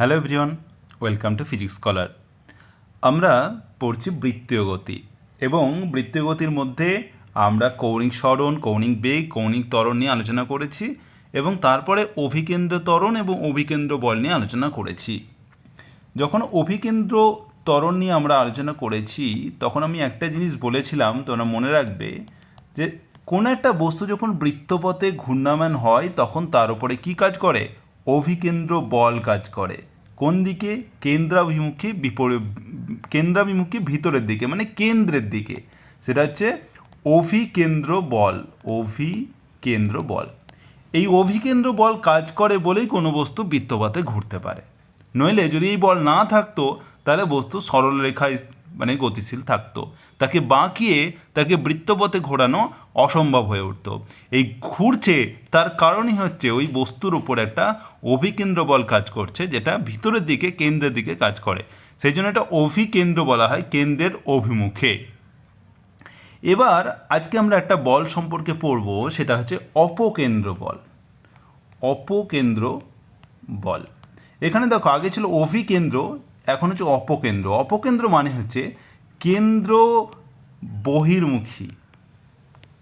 Hello everyone, welcome to physics scholar. আমরা পড়ছি বৃত্তীয় গতি এবং বৃত্তীয় গতির মধ্যে আমরা কৌণিক সরণ, কৌণিক বেগ, কৌণিক ত্বরণ নিয়ে আলোচনা করেছি এবং তারপরে অভিকেন্দ্র ত্বরণ এবং অভিকেন্দ্র বল নিয়ে আলোচনা করেছি। যখন অভিকেন্দ্র ত্বরণ নিয়ে আমরা আলোচনা করেছি তখন আমি একটা জিনিস বলেছিলাম, তোমরা মনে রাখবে যে কোনো একটা বস্তু যখন বৃত্তপথে ঘূর্ণায়মান হয় তখন তার উপরে কী কাজ করে? অভিকেন্দ্র বল কাজ করে। কোন দিকে? কেন্দ্রাভিমুখী ভিতরের দিকে, মানে কেন্দ্রের দিকে। সেটা হচ্ছে অভিকেন্দ্র বল। অভিকেন্দ্র বল, এই অভিকেন্দ্র বল কাজ করে বলেই কোনো বস্তু বৃত্তপথে ঘুরতে পারে। নইলে যদি এই বল না থাকতো তাহলে বস্তু সরল রেখায় মানে গতিশীল থাকতো, তাকে বাঁকিয়ে তাকে বৃত্তপথে ঘোরানো অসম্ভব হয়ে উঠত। এই ঘুরছে তার কারণই হচ্ছে ওই বস্তুর উপর একটা অভিকেন্দ্র বল কাজ করছে, যেটা ভিতরের দিকে কেন্দ্রের দিকে কাজ করে। সেই জন্য এটা অভিকেন্দ্র বলা হয়, কেন্দ্রের অভিমুখে। এবার আজকে আমরা একটা বল সম্পর্কে পড়ব, সেটা হচ্ছে অপকেন্দ্র বল। অপকেন্দ্র বল, এখানে দেখো আগে ছিল অভিকেন্দ্র, এখন হচ্ছে অপকেন্দ্র। অপকেন্দ্র মানে হচ্ছে কেন্দ্র বহির্মুখী।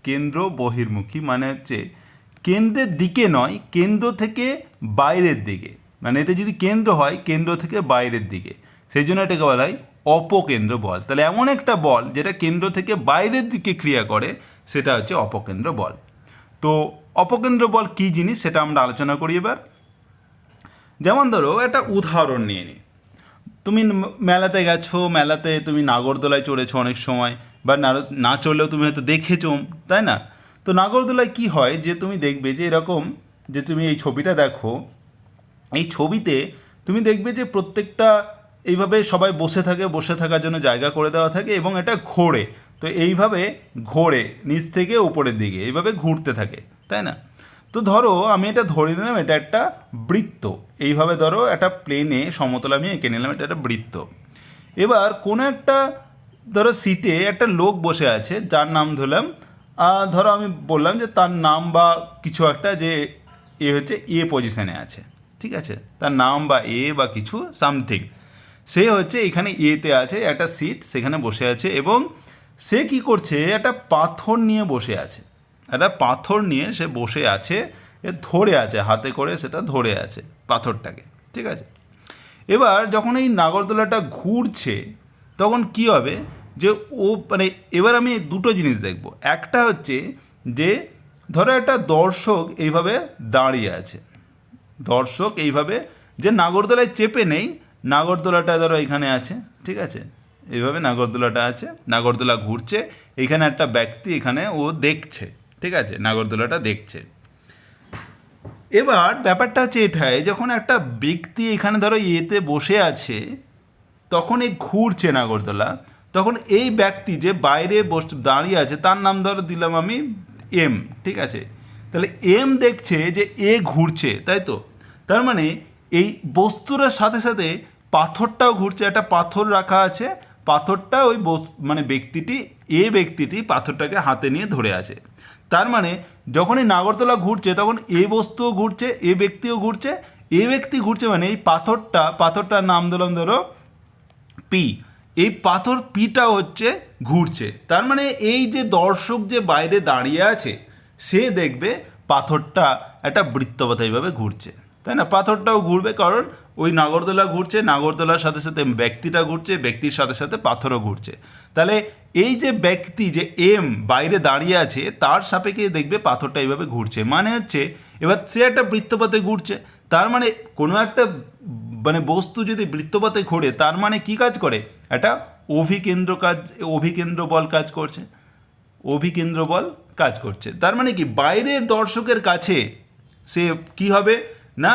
কেন্দ্র বহির্মুখী মানে হচ্ছে কেন্দ্রের দিকে নয়, কেন্দ্র থেকে বাইরের দিকে। মানে এটা যদি কেন্দ্র হয় কেন্দ্র থেকে বাইরের দিকে, সেই জন্য এটাকে বলা হয় অপকেন্দ্র বল। তাহলে এমন একটা বল যেটা কেন্দ্র থেকে বাইরের দিকে ক্রিয়া করে সেটা হচ্ছে অপকেন্দ্র বল। তো অপকেন্দ্র বল কী জিনিস সেটা আমরা আলোচনা করি এবার। যেমন ধরো একটা উদাহরণ নিয়ে নিই। তুমি মেলাতে গেছো, মেলাতে তুমি নাগরদোলায় চড়েছো অনেক সময়, বা না চড়লেও তুমি হয়তো দেখেছো, তাই না? তো নাগরদোলায় কি হয় যে তুমি দেখবে যে এরকম, যে তুমি এই ছবিটা দেখো, এই ছবিতে তুমি দেখবে যে প্রত্যেকটা এইভাবে সবাই বসে থাকে, বসে থাকার জন্য জায়গা করে দেওয়া থাকে এবং এটা ঘোরে। তো এইভাবে ঘোরে নিচ থেকে উপরের দিকে, এইভাবে ঘুরতে থাকে, তাই না? তো ধরো আমি এটা ধরে নিলাম এটা একটা বৃত্ত। এইভাবে ধরো একটা প্লেনে সমতল আমি এঁকে নিলাম, এটা একটা বৃত্ত। এবার কোনো একটা ধরো সিটে একটা লোক বসে আছে যার নাম ধরলাম, ধরো আমি বললাম যে তার নাম বা কিছু একটা, যে এ হচ্ছে এ পজিশনে আছে, ঠিক আছে? তার নাম বা এ বা কিছু সামথিং, সে হচ্ছে এখানে এতে আছে, একটা সিট সেখানে বসে আছে এবং সে কি করছে? একটা পাথর নিয়ে বসে আছে। একটা পাথর নিয়ে সে বসে আছে, এ ধরে আছে হাতে করে, সেটা ধরে আছে পাথরটাকে, ঠিক আছে? এবার যখন এই নাগরদোলাটা ঘুরছে তখন কি হবে? যে ও মানে এবার আমি দুটো জিনিস দেখব। একটা হচ্ছে যে ধরো একটা দর্শক এইভাবে দাঁড়িয়ে আছে, দর্শক এইভাবে, যে নাগরদোলায় চেপে নেই, নাগরদোলাটা ধরো এখানে আছে, ঠিক আছে? এইভাবে নাগরদোলাটা আছে, নাগরদোলা ঘুরছে, এখানে একটা ব্যক্তি এখানে ও দেখছে, ঠিক আছে? নাগরদোলাটা দেখছে। এবার ব্যাপারটা হচ্ছে এটাই, যখন একটা ব্যক্তি এখানে ধরো এতে বসে আছে তখন এই ঘুরছে নাগরদোলা, তখন এই ব্যক্তি যে বাইরে দাঁড়িয়ে আছে তার নাম ধরো দিলাম আমি এম, ঠিক আছে? তাহলে এম দেখছে যে এ ঘুরছে, তাই তো? তার মানে এই বস্তুর সাথে সাথে পাথরটাও ঘুরছে। একটা পাথর রাখা আছে, পাথরটা ওই মানে ব্যক্তিটি পাথরটাকে হাতে নিয়ে ধরে আছে। তার মানে যখন এই নাগরদোলা ঘুরছে তখন এ বস্তুও ঘুরছে, এ ব্যক্তিও ঘুরছে, এ ব্যক্তি ঘুরছে, মানে এই পাথরটার নাম দিলাম ধরো পি, এই পাথর পিটা হচ্ছে ঘুরছে। তার মানে এই যে দর্শক যে বাইরে দাঁড়িয়ে আছে সে দেখবে পাথরটা একটা বৃত্তপথে এইভাবে ঘুরছে, তাই না? পাথরটাও ঘুরবে, কারণ ওই নাগরদোলা ঘুরছে, নাগরদোলার সাথে সাথে ব্যক্তিটা ঘুরছে, ব্যক্তির সাথে সাথে পাথরও ঘুরছে। তাহলে এই যে ব্যক্তি যে এম বাইরে দাঁড়িয়ে আছে তার সাপেক্ষে দেখবে পাথরটা এইভাবে ঘুরছে, মানে হচ্ছে এবার সে একটা বৃত্তপথে ঘুরছে। তার মানে কোনো একটা মানে বস্তু যদি বৃত্তপথে ঘোরে তার মানে কি কাজ করে? একটা অভিকেন্দ্র বল কাজ করছে। অভিকেন্দ্র বল কাজ করছে, তার মানে কি বাইরের দর্শকের কাছে সে কি হবে না,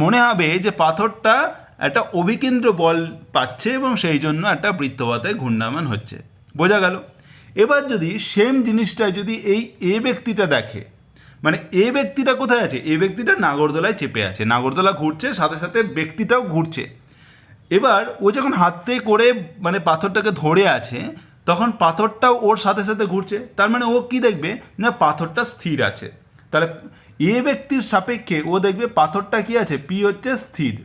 মনে হবে যে পাথরটা একটা অভিকেন্দ্র বল পাচ্ছে এবং সেই জন্য একটা বৃত্তপথে ঘূর্ণায়মান হচ্ছে। বোঝা গেল? এবার যদি সেম জিনিসটা যদি এই এ ব্যক্তিটা দেখে, মানে এ ব্যক্তিটা কোথায় আছে? এ ব্যক্তিটা নাগরদোলায় চেপে আছে, নাগরদোলা ঘুরছে, সাথে সাথে ব্যক্তিটাও ঘুরছে। এবার ও যখন হাতে করে মানে পাথরটাকে ধরে আছে তখন পাথরটাও ওর সাথে সাথে ঘুরছে। তার মানে ও কি দেখবে না, পাথরটা স্থির আছে। তাহলে এ ব্যক্তির সাপেক্ষে ও দেখবে পাথরটা কি আছে, পি হচ্ছে স্থির।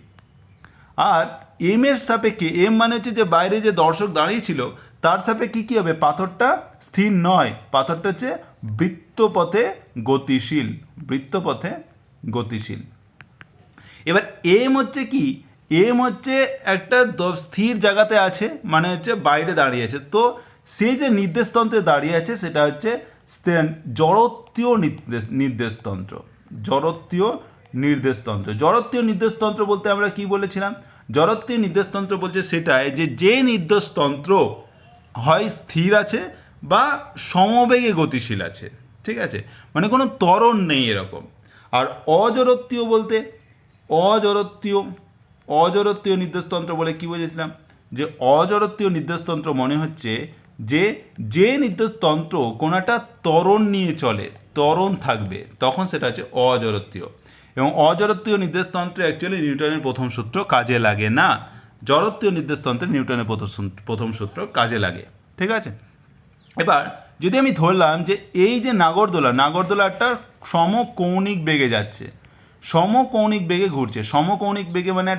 আর এম এর সাপেক্ষে, এম মানে হচ্ছে যে বাইরে যে দর্শক দাঁড়িয়েছিল তার সাপেক্ষে কী হবে, পাথরটা স্থির নয়, পাথরটা হচ্ছে বৃত্তপথে গতিশীল, বৃত্তপথে গতিশীল। এবার এম হচ্ছে কি, এম হচ্ছে একটা স্থির জায়গাতে আছে, মানে হচ্ছে বাইরে দাঁড়িয়ে আছে, তো সে যে নির্দেশতন্ত্রে দাঁড়িয়ে আছে সেটা হচ্ছে জড়ত্বীয় নির্দেশতন্ত্র, জড়ত্বীয় নির্দেশতন্ত্র। জড়ত্বীয় নির্দেশতন্ত্র বলতে আমরা কি বলেছিলাম, জড়ত্বীয় নির্দেশতন্ত্র বলছে সেটাই যে নির্দেশতন্ত্র হয় স্থির আছে বা সমবেগে গতিশীল আছে, ঠিক আছে, মানে কোনো ত্বরণ নেই এরকম। আর অজড়ত্বীয় বলতে, অজড়ত্বীয় নির্দেশতন্ত্র বলে কি বুঝেছিলাম, যে অজড়ত্বীয় নির্দেশতন্ত্র মনে হচ্ছে যে নির্দেশতন্ত্র কোনো একটা ত্বরণ নিয়ে চলে, ত্বরণ থাকবে, তখন সেটা হচ্ছে অজড়ত্বীয়। এবং অজড়ত্বীয় নির্দেশতন্ত্রে অ্যাকচুয়ালি নিউটনের প্রথম সূত্র কাজে লাগে না, জড়ত্বীয় নির্দেশতন্ত্রে নিউটনের প্রথম সূত্র কাজে লাগে, ঠিক আছে। এবার যদি আমি ধরলাম যে এই যে নাগরদোলা একটা সমকৌণিক বেগে যাচ্ছে, সমকৌণিক বেগে ঘুরছে, সমকৌণিক বেগে মানে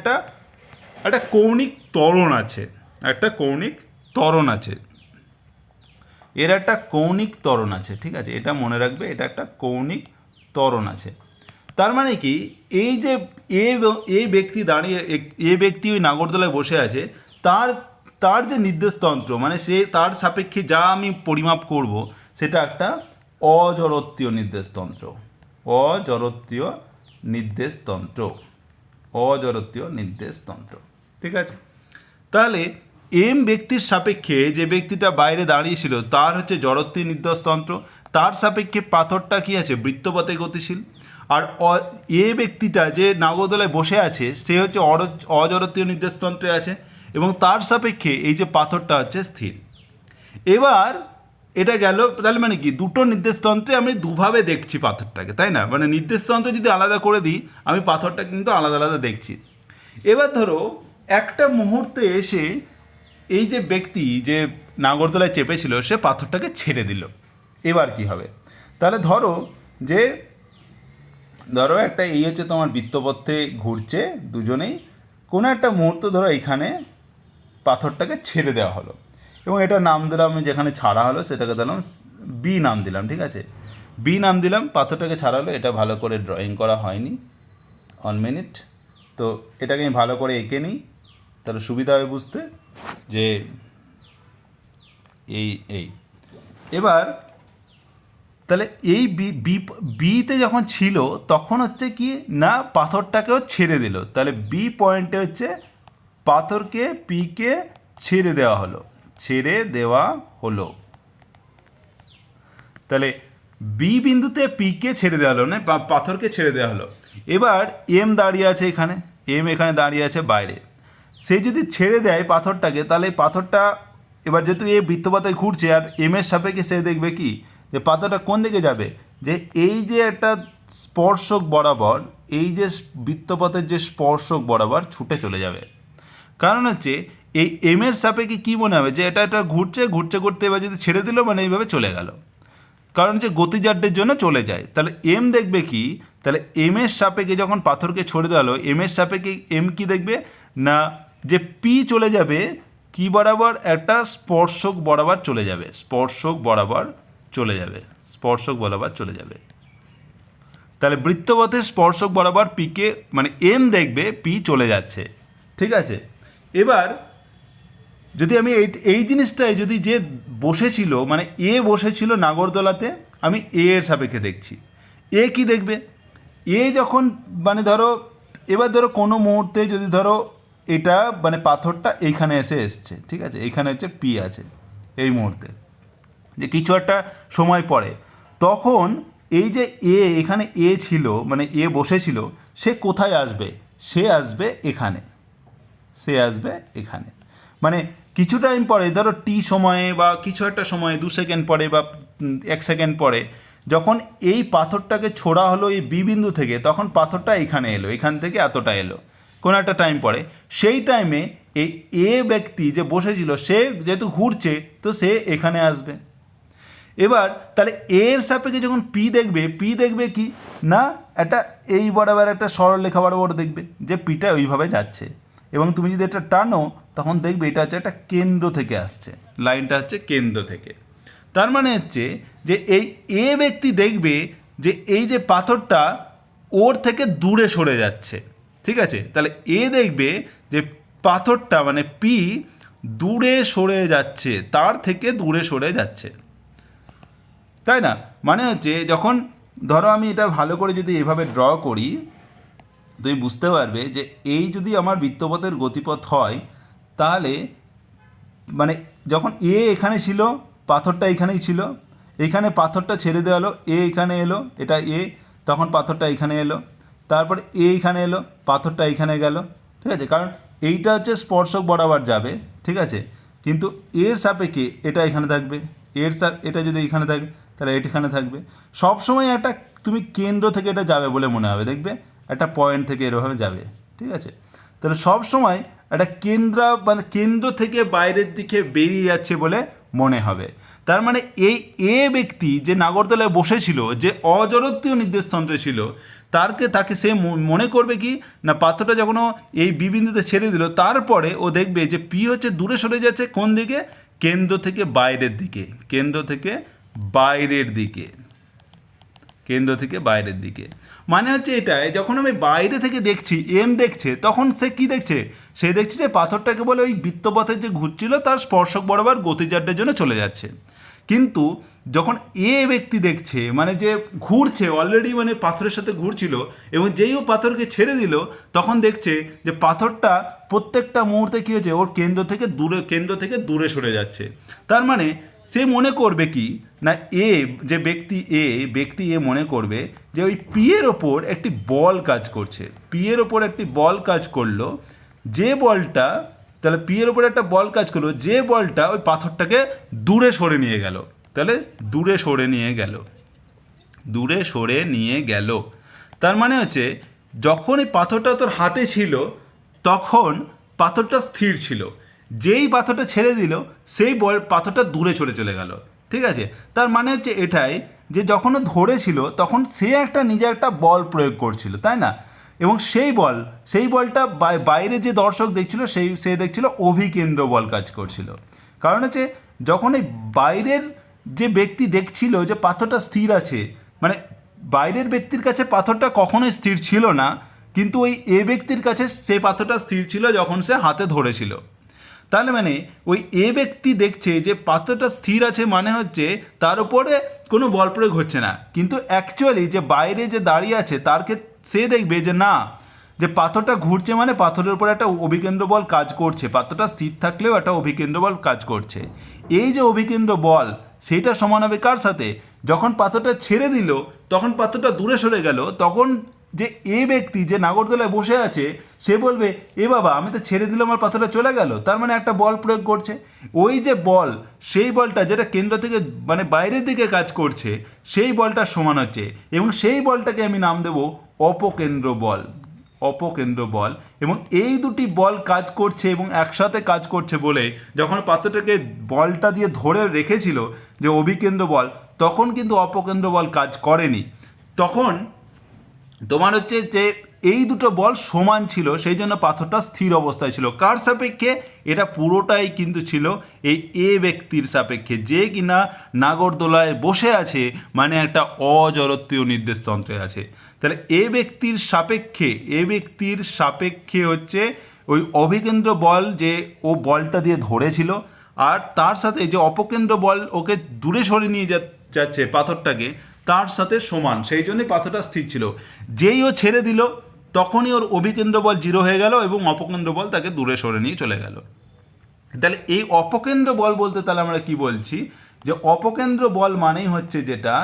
একটা কৌণিক ত্বরণ আছে, একটা কৌণিক ত্বরণ আছে, এর একটা কৌণিক ত্বরণ আছে, ঠিক আছে, এটা মনে রাখবে, এটা একটা কৌণিক ত্বরণ আছে। তার মানে কি, এই যে এ ব্যক্তি দাঁড়িয়ে, এ ব্যক্তি ওই নাগরদোলায় বসে আছে, তার যে নির্দেশতন্ত্র, মানে সে তার সাপেক্ষে যা আমি পরিমাপ করব সেটা একটা অজড়ত্বীয় নির্দেশতন্ত্র, অজড়ত্বীয় নির্দেশতন্ত্র, অজড়ত্বীয় নির্দেশতন্ত্র, ঠিক আছে। তাহলে এম ব্যক্তির সাপেক্ষে যে ব্যক্তিটা বাইরে দাঁড়িয়েছিল তার হচ্ছে জড়ত্বীয় নির্দেশতন্ত্র, তার সাপেক্ষে পাথরটা কি আছে, বৃত্তপথে গতিশীল। আর এ ব্যক্তিটা যে নাগরদোলায় বসে আছে সে হচ্ছে অজড়ত্বীয় নির্দেশতন্ত্রে আছে, এবং তার সাপেক্ষে এই যে পাথরটা হচ্ছে স্থির। এবার এটা গেল, তাহলে মানে কি, দুটো নির্দেশতন্ত্রে আমি দুভাবে দেখছি পাথরটাকে, তাই না, মানে নির্দেশতন্ত্র যদি আলাদা করে দিই আমি পাথরটা কিন্তু আলাদা আলাদা দেখছি। এবার ধরো একটা মুহূর্তে এসে এই যে ব্যক্তি যে নাগরদোলায় চেপেছিল সে পাথরটাকে ছেড়ে দিল, এবার কি হবে, তাহলে ধরো একটা এই হচ্ছে তোমার বৃত্তপথে ঘুরছে দুজনেই, কোনো একটা মুহূর্ত ধরো এইখানে পাথরটাকে ছেড়ে দেওয়া হলো, এবং এটা নাম দিলাম, যেখানে ছাড়া হলো সেটাকে দিলাম বি নাম দিলাম, ঠিক আছে, বি নাম দিলাম, পাথরটাকে ছাড়া হলো। এটা ভালো করে ড্রয়িং করা হয়নি, 1 মিনিট, তো এটাকে আমি ভালো করে এঁকে নিই, তাহলে সুবিধা হবে বুঝতে, যে এই এবার তাহলে এই বিতে যখন ছিল তখন হচ্ছে কি না, পাথরটাকেও ছেড়ে দিল, তাহলে বি পয়েন্টে হচ্ছে পাথরকে পিকে ছেড়ে দেওয়া হলো, তাহলে বি বিন্দুতে পিকে ছেড়ে দেওয়া হলো, না পাথরকে ছেড়ে দেওয়া হলো। এবার এম দাঁড়িয়ে আছে এখানে, এম এখানে দাঁড়িয়ে আছে বাইরে, সে যদি ছেড়ে দেয় পাথরটাকে, তাহলে পাথরটা এবার যেহেতু এ বৃত্তপথে ঘুরছে আর এম এর সাপেক্ষে সে দেখবে কি, যে পাথরটা কোন দিকে যাবে, যে এই যে একটা স্পর্শক বরাবর, এই যে বৃত্তপথের যে স্পর্শক বরাবর ছুটে চলে যাবে। কারণ হচ্ছে এই এম এর সাপেক্ষে কী মনে হবে, যে এটা ঘুরছে ঘুরতে এবার যদি ছেড়ে দিল মানে এইভাবে চলে গেল, কারণ যে গতিজাড্যের জন্য চলে যায়। তাহলে এম দেখবে কি, তাহলে এম এর সাপেক্ষে যখন পাথরকে ছড়ে দেওয়া হলো, এম এর সাপেক্ষে এম কি দেখবে না, যে পি চলে যাবে কি বরাবর, একটা স্পর্শক বরাবর চলে যাবে, স্পর্শক বরাবর চলে যাবে। তাহলে বৃত্তপথের স্পর্শক বরাবর পিকে, মানে এম দেখবে পি চলে যাচ্ছে, ঠিক আছে। এবার যদি আমি এই জিনিসটাই যদি যে বসেছিল, মানে এ বসেছিল নাগরদোলাতে, আমি এ এর সাপেক্ষে দেখছি, এ কি দেখবে, এ যখন মানে এবার ধরো কোনো মুহূর্তে যদি ধরো এটা মানে পাথরটা এইখানে এসছে, ঠিক আছে, এইখানে হচ্ছে পি আছে, এই মুহূর্তে যে কিছু একটা সময় পরে, তখন এই যে এখানে এ ছিল, মানে এ বসেছিল, সে কোথায় আসবে, সে আসবে এখানে, মানে কিছু টাইম পরে, ধরো টি সময়ে বা কিছু একটা সময়ে 2 সেকেন্ড পরে বা 1 সেকেন্ড পরে, যখন এই পাথরটাকে ছোড়া হলো এই বি বিন্দু থেকে, তখন পাথরটা এখানে এলো, এখান থেকে এতটা এলো কোনো একটা টাইম পরে, সেই টাইমে এই এ ব্যক্তি যে বসেছিল সে যেহেতু ঘুরছে তো সে এখানে আসবে। এবার তাহলে এর সাপেক্ষে যখন পি দেখবে কি না, একটা এই বরাবর একটা সরলরেখা বরাবর দেখবে যে পিটা ওইভাবে যাচ্ছে, এবং তুমি যদি এটা টানো তখন দেখবে এটা হচ্ছে একটা কেন্দ্র থেকে আসছে, লাইনটা হচ্ছে কেন্দ্র থেকে। তার মানে হচ্ছে যে এই এ ব্যক্তি দেখবে যে এই যে পাথরটা ওর থেকে দূরে সরে যাচ্ছে, ঠিক আছে? তাহলে এ দেখবে যে পাথরটা মানে পি দূরে সরে যাচ্ছে, তার থেকে দূরে সরে যাচ্ছে, তাই না? মানে হচ্ছে যখন ধরো আমি এটা ভালো করে যদি এভাবে ড্র করি, তুমি বুঝতে পারবে যে এই যদি আমার বৃত্তপথের গতিপথ হয় তাহলে মানে যখন এ এখানে ছিল, পাথরটা এখানেই ছিল, এইখানে পাথরটা ছেড়ে দেওয়া হলো, এ এখানে এলো, এটা এ, তখন পাথরটা এখানে এলো, তারপরে এ এখানে এলো, পাথরটা এখানে গেল, ঠিক আছে? কারণ এইটা হচ্ছে স্পর্শক বরাবর যাবে, ঠিক আছে? কিন্তু এর সাপেক্ষে এটা এখানে থাকবে, এটা যদি এখানে থাকে তাহলে এটা এখানে থাকবে। সবসময় একটা তুমি কেন্দ্র থেকে এটা যাবে বলে মনে হবে, দেখবে একটা পয়েন্ট থেকে এরভাবে যাবে, ঠিক আছে? তাহলে সব সময় একটা মানে কেন্দ্র থেকে বাইরের দিকে বেরিয়ে যাচ্ছে বলে মনে হবে। তার মানে এই এ ব্যক্তি যে নাগরদোলায় বসেছিল, যে অজড়ত্বীয় নির্দেশতন্ত্রে ছিল, তাকে সে মনে করবে কি না পাথরটা যখন ও এই বিবিন্দুতে ছেড়ে দিল তারপরে ও দেখবে যে পি হচ্ছে দূরে সরে যাচ্ছে কোন দিকে, কেন্দ্র থেকে বাইরের দিকে, কেন্দ্র থেকে বাইরের দিকে, কেন্দ্র থেকে বাইরের দিকে। মানে হচ্ছে এটাই, যখন আমি বাইরে থেকে দেখছি এম দেখছে, তখন সে কি দেখছে, সে দেখছে যে পাথরটাকে বলে ওই বৃত্তপথে যে ঘুরছিল তার স্পর্শক বরাবর গতিজাড্যের জন্য চলে যাচ্ছে। কিন্তু যখন এ ব্যক্তি দেখছে মানে যে ঘুরছে অলরেডি, মানে পাথরের সাথে ঘুরছিল, এবং যেই ও পাথরকে ছেড়ে দিল তখন দেখছে যে পাথরটা প্রত্যেকটা মুহূর্তে কী হচ্ছে, ওর কেন্দ্র থেকে দূরে সরে যাচ্ছে। তার মানে সে মনে করবে কি না যে ব্যক্তি এ মনে করবে যে ওই পি এর ওপর একটি বল কাজ করছে, পি এর ওপর একটি বল কাজ করলো, যে বলটা, তাহলে পি এর ওপর একটা বল কাজ করলো, যে বলটা ওই পাথরটাকে দূরে সরে নিয়ে গেল, তাহলে দূরে সরে নিয়ে গেল। তার মানে হচ্ছে যখন এই পাথরটা তোর হাতে ছিল তখন পাথরটা স্থির ছিল, যেই পাথরটা ছেড়ে দিল সেই পাথরটা দূরে চলে গেল, ঠিক আছে? তার মানে হচ্ছে এটাই যে যখন ও ধরেছিল তখন সে নিজে একটা বল প্রয়োগ করছিল, তাই না? এবং সেই বলটা বাইরে যে দর্শক দেখছিল সে দেখছিল অভিকেন্দ্র বল কাজ করছিল। কারণ হচ্ছে যখন এই বাইরের যে ব্যক্তি দেখছিল যে পাথরটা স্থির আছে, মানে বাইরের ব্যক্তির কাছে পাথরটা কখনোই স্থির ছিল না, কিন্তু ওই এ ব্যক্তির কাছে সেই পাথরটা স্থির ছিল যখন সে হাতে ধরেছিল। তাহলে মানে ওই এ ব্যক্তি দেখছে যে পাথরটা স্থির আছে, মানে হচ্ছে তার উপরে কোনো বল প্রয়োগ হচ্ছে না, কিন্তু অ্যাকচুয়ালি যে বাইরে যে দাঁড়িয়ে আছে সে দেখবে যে না, যে পাথরটা ঘুরছে মানে পাথরের উপর একটা অভিকেন্দ্র বল কাজ করছে, পাথরটা স্থির থাকলেও একটা অভিকেন্দ্র বল কাজ করছে। এই যে অভিকেন্দ্র বল সেইটা সমান হবে কার সাথে, যখন পাথরটা ছেড়ে দিল তখন পাথরটা দূরে সরে গেল, তখন যে এ ব্যক্তি যে নাগরদোলায় বসে আছে সে বলবে এ বাবা আমি তো ছেড়ে দিলাম আমার পাথরটা চলে গেল, তার মানে একটা বল প্রয়োগ করছে। ওই যে বল, সেই বলটা যেটা কেন্দ্র থেকে মানে বাইরের দিকে কাজ করছে সেই বলটার সমান হচ্ছে, এবং সেই বলটাকে আমি নাম দেব অপকেন্দ্র বল। এবং এই দুটি বল কাজ করছে এবং একসাথে কাজ করছে বলে যখন পাত্রটাকে বলটা দিয়ে ধরে রেখেছিল যে অভিকেন্দ্র বল, তখন কিন্তু অপকেন্দ্র বল কাজ করেনি। তখন তোমার হচ্ছে যে এই দুটো বল সমান ছিল, সেই জন্য পাথরটা স্থির অবস্থায় ছিল। কার সাপেক্ষে? এটা পুরোটাই কিন্তু ছিল এই এ ব্যক্তির সাপেক্ষে, যে কিনা নাগরদোলায় বসে আছে, মানে একটা অজড়ত্বীয় নির্দেশতন্ত্রে আছে। তাহলে এ ব্যক্তির সাপেক্ষে হচ্ছে ওই অভিকেন্দ্র বল, যে ও বলটা দিয়ে ধরেছিল, আর তার সাথে যে অপকেন্দ্র বল ওকে দূরে সরে নিয়ে যাচ্ছে পাথরটাকে, তার সাথে সমান, সেই জন্যই পাথরটা স্থির ছিল। যেই ও ছেড়ে দিল তখনই ওর অভিকেন্দ্র বল 0 হয়ে গেল এবং অপকেন্দ্র বল তাকে দূরে সরে নিয়ে চলে গেল। তাহলে এই অপকেন্দ্র বল বলতে তাহলে আমরা কি বলছি, যে অপকেন্দ্র বল মানেই হচ্ছে যেটা,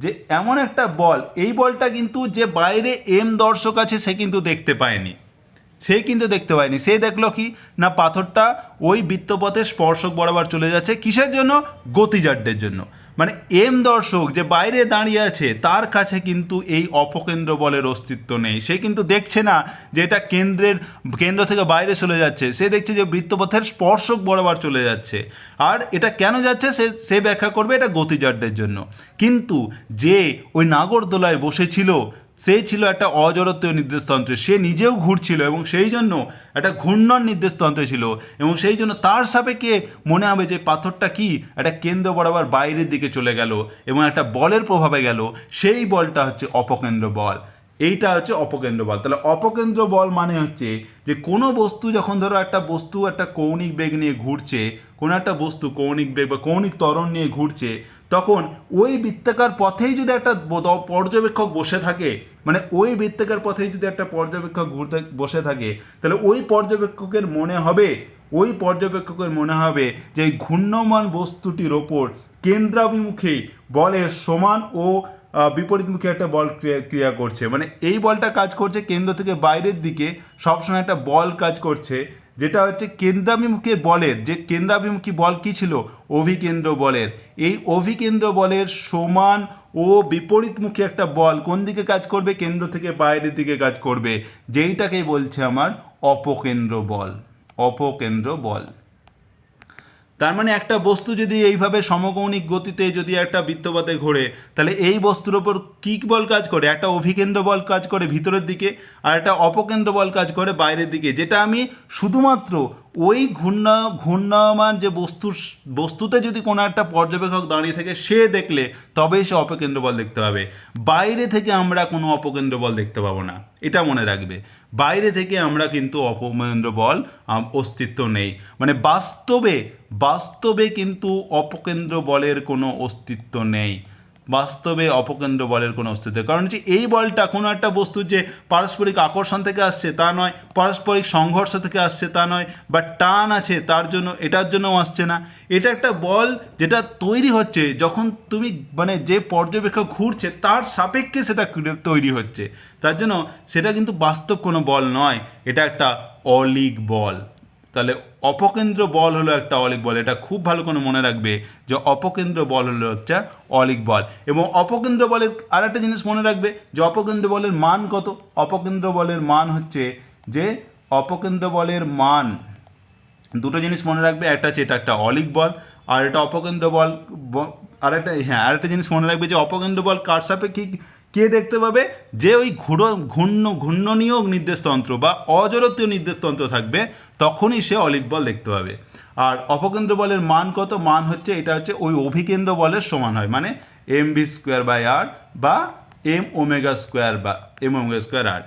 যে এমন একটা বল, এই বলটা কিন্তু যে বাইরে এম দর্শক আছে সে কিন্তু দেখতে পায়নি, সে দেখলো কি না পাথরটা ওই বৃত্তপথে স্পর্শক বরাবর চলে যাচ্ছে, কিসের জন্য? গতিজাড্যের জন্য। মানে এম দর্শক যে বাইরে দাঁড়িয়ে আছে তার কাছে কিন্তু এই অপকেন্দ্র বলের অস্তিত্ব নেই, সে কিন্তু দেখছে না যে এটা কেন্দ্র থেকে বাইরে চলে যাচ্ছে, সে দেখছে যে বৃত্তপথের স্পর্শক বরাবর চলে যাচ্ছে। আর এটা কেন যাচ্ছে সে ব্যাখ্যা করবে এটা গতিজাড্যের জন্য। কিন্তু যে ওই নাগরদোলায় বসেছিল সে ছিল একটা অজড়ত্বীয় নির্দেশতন্ত্রে, সে নিজেও ঘুরছিল এবং সেই জন্য একটা ঘূর্ণন নির্দেশতন্ত্রে ছিল এবং সেই জন্য তার সাপেক্ষে মনে হবে যে পাথরটা কি একটা কেন্দ্র বরাবর বাইরের দিকে চলে গেল এবং একটা বলের প্রভাবে গেল, সেই বলটা হচ্ছে অপকেন্দ্র বল। এইটা হচ্ছে অপকেন্দ্র বল। তাহলে অপকেন্দ্র বল মানে হচ্ছে যে কোনো বস্তু যখন ধরো একটা বস্তু একটা কৌণিক বেগ নিয়ে ঘুরছে, কোনো একটা বস্তু কৌণিক বেগ বা কৌণিক ত্বরণ নিয়ে ঘুরছে, তখন ওই বৃত্তাকার পথেই যদি একটা পর্যবেক্ষক বসে থাকে, মানে ওই বৃত্তাকার পথেই যদি একটা পর্যবেক্ষক ঘুরতে বসে থাকে, তাহলে ওই পর্যবেক্ষকের মনে হবে যে এই ঘূর্ণমান বস্তুটির ওপর কেন্দ্রাভিমুখী বলের সমান ও বিপরীতমুখী একটা বল ক্রিয়া করছে। মানে এই বলটা কাজ করছে কেন্দ্র থেকে বাইরের দিকে, সবসময় একটা বল কাজ করছে, যেটা হচ্ছে কেন্দ্রাভিমুখী বলের, যে কেন্দ্রাভিমুখী বল কি ছিল, অভিকেন্দ্র বলের। এই অভিকেন্দ্র বলের সমান ও বিপরীতমুখী একটা বল কোন দিকে কাজ করবে, কেন্দ্র থেকে বাইরের দিকে কাজ করবে, যেইটাকেই বলছে আমার অপকেন্দ্র বল। অপকেন্দ্র বল। তার মানে একটা বস্তু যদি এইভাবে সমকৌণিক গতিতে যদি একটা বৃত্তপথে ঘোরে, তাহলে এই বস্তুর ওপর কী বল কাজ করে, একটা অভিকেন্দ্র বল কাজ করে ভিতরের দিকে, আর একটা অপকেন্দ্র বল কাজ করে বাইরের দিকে, যেটা আমি শুধুমাত্র ওই ঘূর্ণায়মান যে বস্তুতে যদি কোনো একটা পর্যবেক্ষক দাঁড়িয়ে থাকে সে দেখলে তবেই সে অপকেন্দ্র বল দেখতে পাবে। বাইরে থেকে আমরা কোনো অপকেন্দ্র বল দেখতে পাবো না, এটা মনে রাখবে। বাইরে থেকে আমরা কিন্তু অপকেন্দ্র বল অস্তিত্ব নেই, মানে বাস্তবে কিন্তু অপকেন্দ্র বলের কোনো অস্তিত্ব নেই। বাস্তবে অপকেন্দ্র বলের কোনো অস্তিত্ব, কারণ হচ্ছে এই বলটা কোনো একটা বস্তুর যে পারস্পরিক আকর্ষণ থেকে আসছে তা নয়, পারস্পরিক সংঘর্ষ থেকে আসছে তা নয়, বা টান আছে তার জন্য, এটার জন্যও আসছে না। এটা একটা বল যেটা তৈরি হচ্ছে যখন তুমি মানে যে পর্যবেক্ষক ঘুরছে তার সাপেক্ষে সেটা তৈরি হচ্ছে, তার জন্য সেটা কিন্তু বাস্তব কোনো বল নয়, এটা একটা অলিক বল। তাহলে অপকেন্দ্র বল হলো একটা অলিক বল, এটা খুব ভালো করে মনে রাখবে যে অপকেন্দ্র বল হলো একটা অলিক বল। এবং অপকেন্দ্র বলের আর একটা জিনিস মনে রাখবে যে অপকেন্দ্র বলের মান কত। অপকেন্দ্র বলের মান হচ্ছে যে অপকেন্দ্র বলের মান, দুটো জিনিস মনে রাখবে, একটা হচ্ছে এটা একটা অলিক বল, আর এটা অপকেন্দ্র বল। আরেকটা জিনিস মনে রাখবে যে অপকেন্দ্র বল কার সাপেক্ষে কে দেখতে পাবে, যে ওই ঘূর্ণনীয় নির্দেশতন্ত্র বা অজড়ত্বীয় নির্দেশতন্ত্র থাকবে তখনই সে অলিক বল দেখতে পাবে। আর অপকেন্দ্র বলের মান কত, মান হচ্ছে এটা হচ্ছে ওই অভিকেন্দ্র বলের সমান হয়, মানে mv²/r বা m ওমেগা²/r।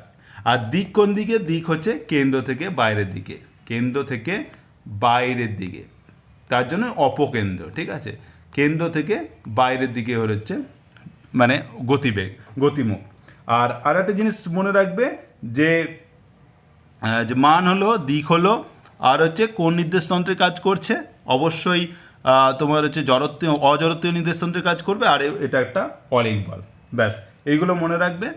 আর দিক কোন দিকে, দিক হচ্ছে কেন্দ্র থেকে বাইরের দিকে, কেন্দ্র থেকে বাইরের দিকে, তার জন্য অপকেন্দ্র। ঠিক আছে, কেন্দ্র থেকে বাইরের দিকে হচ্ছে মানে গতিবেগ, গতিমুখ। আর একটা জিনিস মনে রাখবে যে মান হলো, দিক হলো, আর হচ্ছে কোন নির্দেশতন্ত্রে কাজ করছে, অবশ্যই তোমার হচ্ছে অজড়ত্বীয় নির্দেশতন্ত্রে কাজ করবে, আর এটা একটা অলিক বল। ব্যাস, এইগুলো মনে রাখবে।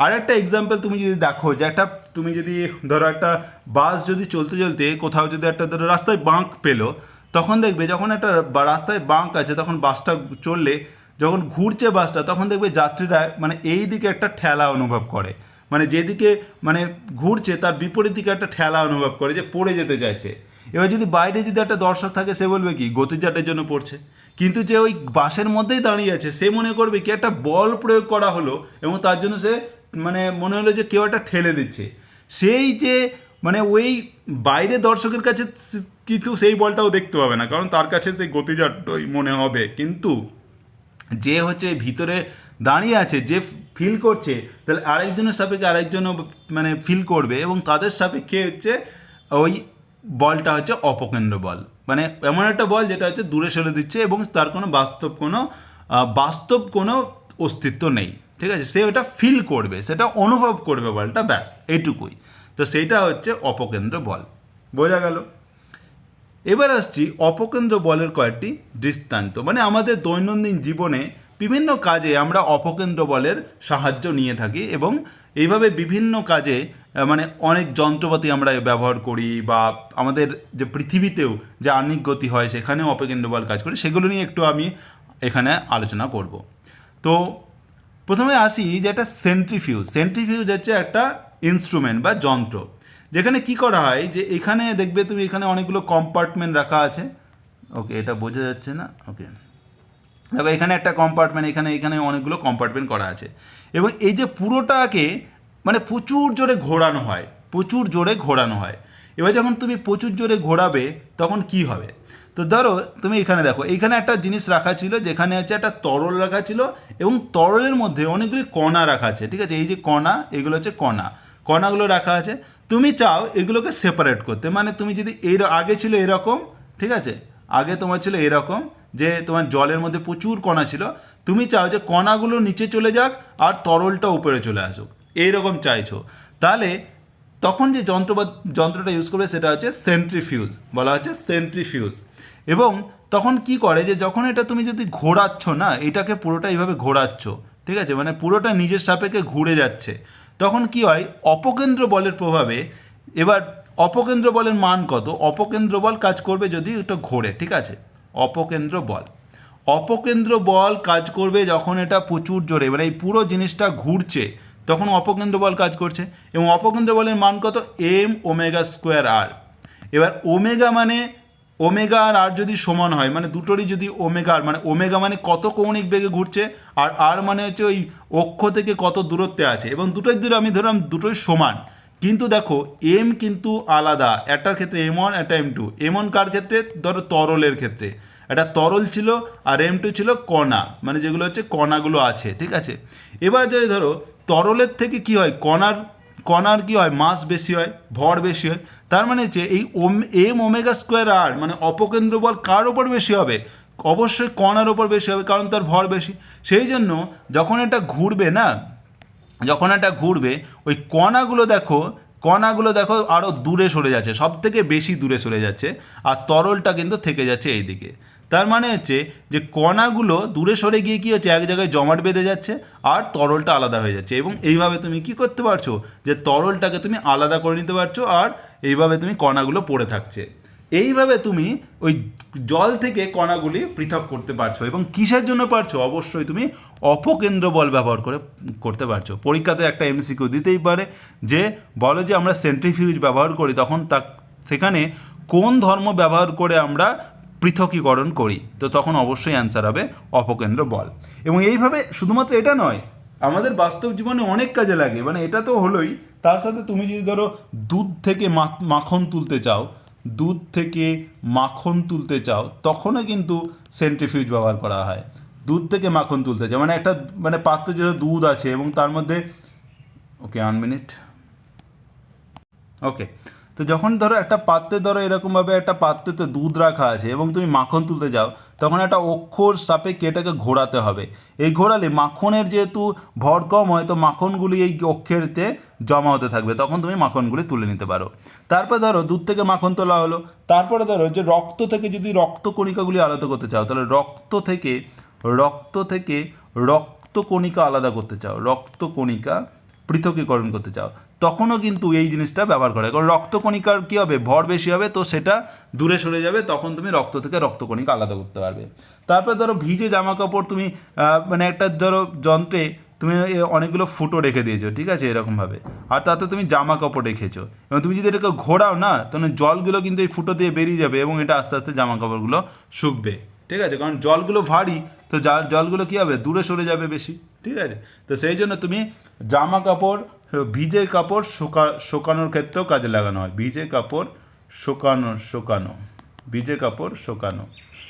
আর একটা এক্সাম্পল তুমি যদি দেখো যে তুমি যদি ধরো একটা বাস যদি চলতে চলতে কোথাও যদি একটা ধরো রাস্তায় বাঁক পেলো, তখন দেখবে যখন একটা রাস্তায় বাঁক আছে তখন বাসটা চললে যখন ঘুরছে বাসটা, তখন দেখবে যাত্রীরা মানে এই দিকে একটা ঠেলা অনুভব করে, মানে যেদিকে মানে ঘুরছে তার বিপরীত দিকে একটা ঠেলা অনুভব করে যে পড়ে যেতে চাইছে। এবার যদি বাইরে যদি একটা দর্শক থাকে সে বলবে কি গতিজাটের জন্য পড়ছে, কিন্তু যে ওই বাসের মধ্যেই দাঁড়িয়ে আছে সে মনে করবে কি একটা বল প্রয়োগ করা হলো এবং তার জন্য সে মানে মনে হলো যে কেউ একটা ঠেলে দিচ্ছে। সেই যে মানে ওই বাইরে দর্শকের কাছে কিন্তু সেই বলটাও দেখতে পাবে না, কারণ তার কাছে সেই গতিজাটই মনে হবে, কিন্তু যে হচ্ছে ভিতরে দাঁড়িয়ে আছে যে ফিল করছে, তাহলে আরেকজনের সাপেক্ষে আরেকজনও মানে ফিল করবে এবং তাদের সাপেক্ষে হচ্ছে ওই বলটা হচ্ছে অপকেন্দ্র বল। মানে এমন একটা বল যেটা হচ্ছে দূরে সরে দিচ্ছে এবং তার কোনো বাস্তব কোনো অস্তিত্ব নেই। ঠিক আছে, সে ওটা ফিল করবে, সেটা অনুভব করবে বলটা, ব্যাস এইটুকুই। তো সেইটা হচ্ছে অপকেন্দ্র বল। বোঝা গেল? এবার আসছি অপকেন্দ্র বলের কয়েকটি দৃষ্টান্ত। মানে আমাদের দৈনন্দিন জীবনে বিভিন্ন কাজে আমরা অপকেন্দ্র বলের সাহায্য নিয়ে থাকি এবং এইভাবে বিভিন্ন কাজে মানে অনেক যন্ত্রপাতি আমরা ব্যবহার করি, বা আমাদের যে পৃথিবীতেও যে আণবিক গতি হয় সেখানেও অপকেন্দ্র বল কাজ করে, সেগুলো নিয়ে একটু আমি এখানে আলোচনা করব। তো প্রথমে আসি যে একটা সেন্ট্রিফিউজ হচ্ছে একটা ইনস্ট্রুমেন্ট বা যন্ত্র, যেখানে কি করা হয় যে এখানে দেখবে তুমি এখানে অনেকগুলো কম্পার্টমেন্ট রাখা আছে। ওকে, এটা বোঝা যাচ্ছে না। ওকে, দেখো এখানে একটা কম্পার্টমেন্ট, এখানে এখানে অনেকগুলো কম্পার্টমেন্ট করা আছে, এবং এই যে পুরোটাকে মানে প্রচুর জোরে ঘোরানো হয়, প্রচুর জোরে ঘোরানো হয়। এবার যখন তুমি প্রচুর জোরে ঘোরাবে তখন কি হবে? তো ধরো তুমি এখানে দেখো, এইখানে একটা জিনিস রাখা ছিল, যেখানে হচ্ছে একটা তরল রাখা ছিল, এবং তরলের মধ্যে অনেকগুলি কণা রাখা আছে, ঠিক আছে? এই যে কণা, এগুলো হচ্ছে কণা, কণাগুলো রাখা আছে। তুমি চাও এগুলোকে সেপারেট করতে, মানে তুমি যদি আগে ছিল এরকম, ঠিক আছে, আগে তোমার ছিল এরকম যে তোমার জলের মধ্যে প্রচুর কণা ছিল, তুমি চাও যে কণাগুলো নিচে চলে যাক আর তরলটা উপরে চলে আসুক, এইরকম চাইছো, তাহলে তখন যে যন্ত্রটা ইউজ করবে সেটা হচ্ছে সেন্ট্রিফিউজ, বলা হচ্ছে সেন্ট্রিফিউজ। এবং তখন কি করে যে যখন এটা তুমি যদি ঘোরাচ্ছ না, এটাকে পুরোটা এইভাবে ঘোরাচ্ছ, ঠিক আছে, মানে পুরোটা নিজের সাপেক্ষে ঘুরে যাচ্ছে, তখন কি হয়, অপকেন্দ্র বলের প্রভাবে, এবার অপকেন্দ্র বলের মান কত? অপকেন্দ্র বল কাজ করবে যদি এটা ঘোরে, ঠিক আছে, অপকেন্দ্র বল, অপকেন্দ্র বল কাজ করবে যখন এটা প্রচুর জোরে, মানে এই পুরো জিনিসটা ঘুরছে, তখন অপকেন্দ্র বল কাজ করছে। এবং অপকেন্দ্র বলের মান কত? এম ওমেগা স্কোয়ার আর। এবার ওমেগা মানে, ওমেগা আর আর যদি সমান হয়, মানে দুটোরই যদি ওমেগা আর, মানে ওমেগা মানে কত কৌণিক বেগে ঘুরছে, আর আর মানে হচ্ছে ওই অক্ষ থেকে কত দূরত্বে আছে, এবং দুটোই দূরে আমি ধরলাম দুটোই সমান। কিন্তু দেখো এম কিন্তু আলাদা, একটার ক্ষেত্রে এম ওয়ান, একটা এম টু। এম ওয়ান কার ক্ষেত্রে? ধরো তরলের ক্ষেত্রে, একটা তরল ছিল, আর এম টু ছিল কণা, মানে যেগুলো হচ্ছে কণাগুলো আছে, ঠিক আছে। এবার যদি ধরো তরলের থেকে কি হয়, কণার কণার কি হয়, মাস বেশি হয়, ভর বেশি হয়, তার মানে হচ্ছে এই এম ওমেগা স্কোয়ার আর, মানে অপকেন্দ্র বল কার ওপর বেশি হবে? অবশ্যই কণার ওপর বেশি হবে, কারণ তার ভর বেশি। সেই জন্য যখন এটা ঘুরবে না, যখন এটা ঘুরবে, ওই কণাগুলো দেখো আরও দূরে সরে যাচ্ছে, সব থেকে বেশি দূরে সরে যাচ্ছে, আর তরলটা কিন্তু থেকে যাচ্ছে এইদিকে। তার মানে হচ্ছে যে কণাগুলো দূরে সরে গিয়ে কী হচ্ছে, এক জায়গায় জমাট বেঁধে যাচ্ছে, আর তরলটা আলাদা হয়ে যাচ্ছে। এবং এইভাবে তুমি কি করতে পারছো, যে তরলটাকে তুমি আলাদা করে নিতে পারছো, আর এইভাবে তুমি কণাগুলো পড়ে থাকছে। এইভাবে তুমি ওই জল থেকে কণাগুলি পৃথক করতে পারছো। এবং কিসের জন্য পারছো? অবশ্যই তুমি অপকেন্দ্র বল ব্যবহার করে করতে পারছো। পরীক্ষাতে একটা এমসিকিউ দিতেই পারে যে বলো যে আমরা সেন্ট্রিফিউজ ব্যবহার করি, তখন সেখানে কোন ধর্ম ব্যবহার করে আমরা পৃথকীকরণ করি? তো তখন অবশ্যই অ্যান্সার হবে অপকেন্দ্র বল। এবং এইভাবে শুধুমাত্র এটা নয়, আমাদের বাস্তব জীবনে অনেক কাজে লাগে, মানে এটা তো হলোই, তার সাথে তুমি যদি ধরো দুধ থেকে মাখন তুলতে চাও, দুধ থেকে মাখন তুলতে চাও, তখনও কিন্তু সেন্ট্রিফিউজ ব্যবহার করা হয়। দুধ থেকে মাখন তুলতে চাও, মানে একটা মানে পাত্রে যে দুধ আছে এবং তার মধ্যে, ওকে 1 মিনিট, ওকে, তো যখন ধরো একটা পাত্রে, ধরো এরকমভাবে একটা পাত্রেতে দুধ রাখা আছে এবং তুমি মাখন তুলতে যাও, তখন একটা অক্ষর সাপেক্ষে এটাকে ঘোরাতে হবে। এই ঘোরালে মাখনের যেহেতু ভর কম হয়, তো মাখনগুলি এই অক্ষেরতে জমা হতে থাকবে, তখন তুমি মাখনগুলি তুলে নিতে পারো। তারপর ধরো দুধ থেকে মাখন তোলা হলো, তারপরে ধরো যে রক্ত থেকে যদি রক্ত কণিকাগুলি আলাদা করতে চাও, তাহলে রক্ত থেকে রক্ত কণিকা আলাদা করতে চাও, রক্ত কণিকা পৃথকীকরণ করতে চাও, তখনও কিন্তু এই জিনিসটা ব্যবহার করে, কারণ রক্তকণিকার কী হবে, ভর বেশি হবে, তো সেটা দূরে সরে যাবে, তখন তুমি রক্ত থেকে রক্তকণিকা আলাদা করতে পারবে। তারপরে ধরো ভিজে জামা কাপড় তুমি মানে একটা ধরো যন্ত্রে তুমি অনেকগুলো ফুটো রেখে দিয়েছো, ঠিক আছে, এরকমভাবে, আর তাতে তুমি জামা কাপড় রেখেছো, এবং তুমি যদি এটাকে ঘোরাও না, তখন জলগুলো কিন্তু এই ফুটো দিয়ে বেরিয়ে যাবে, এবং এটা আস্তে আস্তে জামা কাপড়গুলো শুকবে, ঠিক আছে, কারণ জলগুলো ভারী, তো জলগুলো কী হবে, দূরে সরে যাবে বেশি, ঠিক আছে। তো সেই জন্য তুমি জামা কাপড়, ভিজে কাপড় শুকানোর ক্ষেত্রেও কাজে লাগানো হয়, ভিজে কাপড় শুকানো।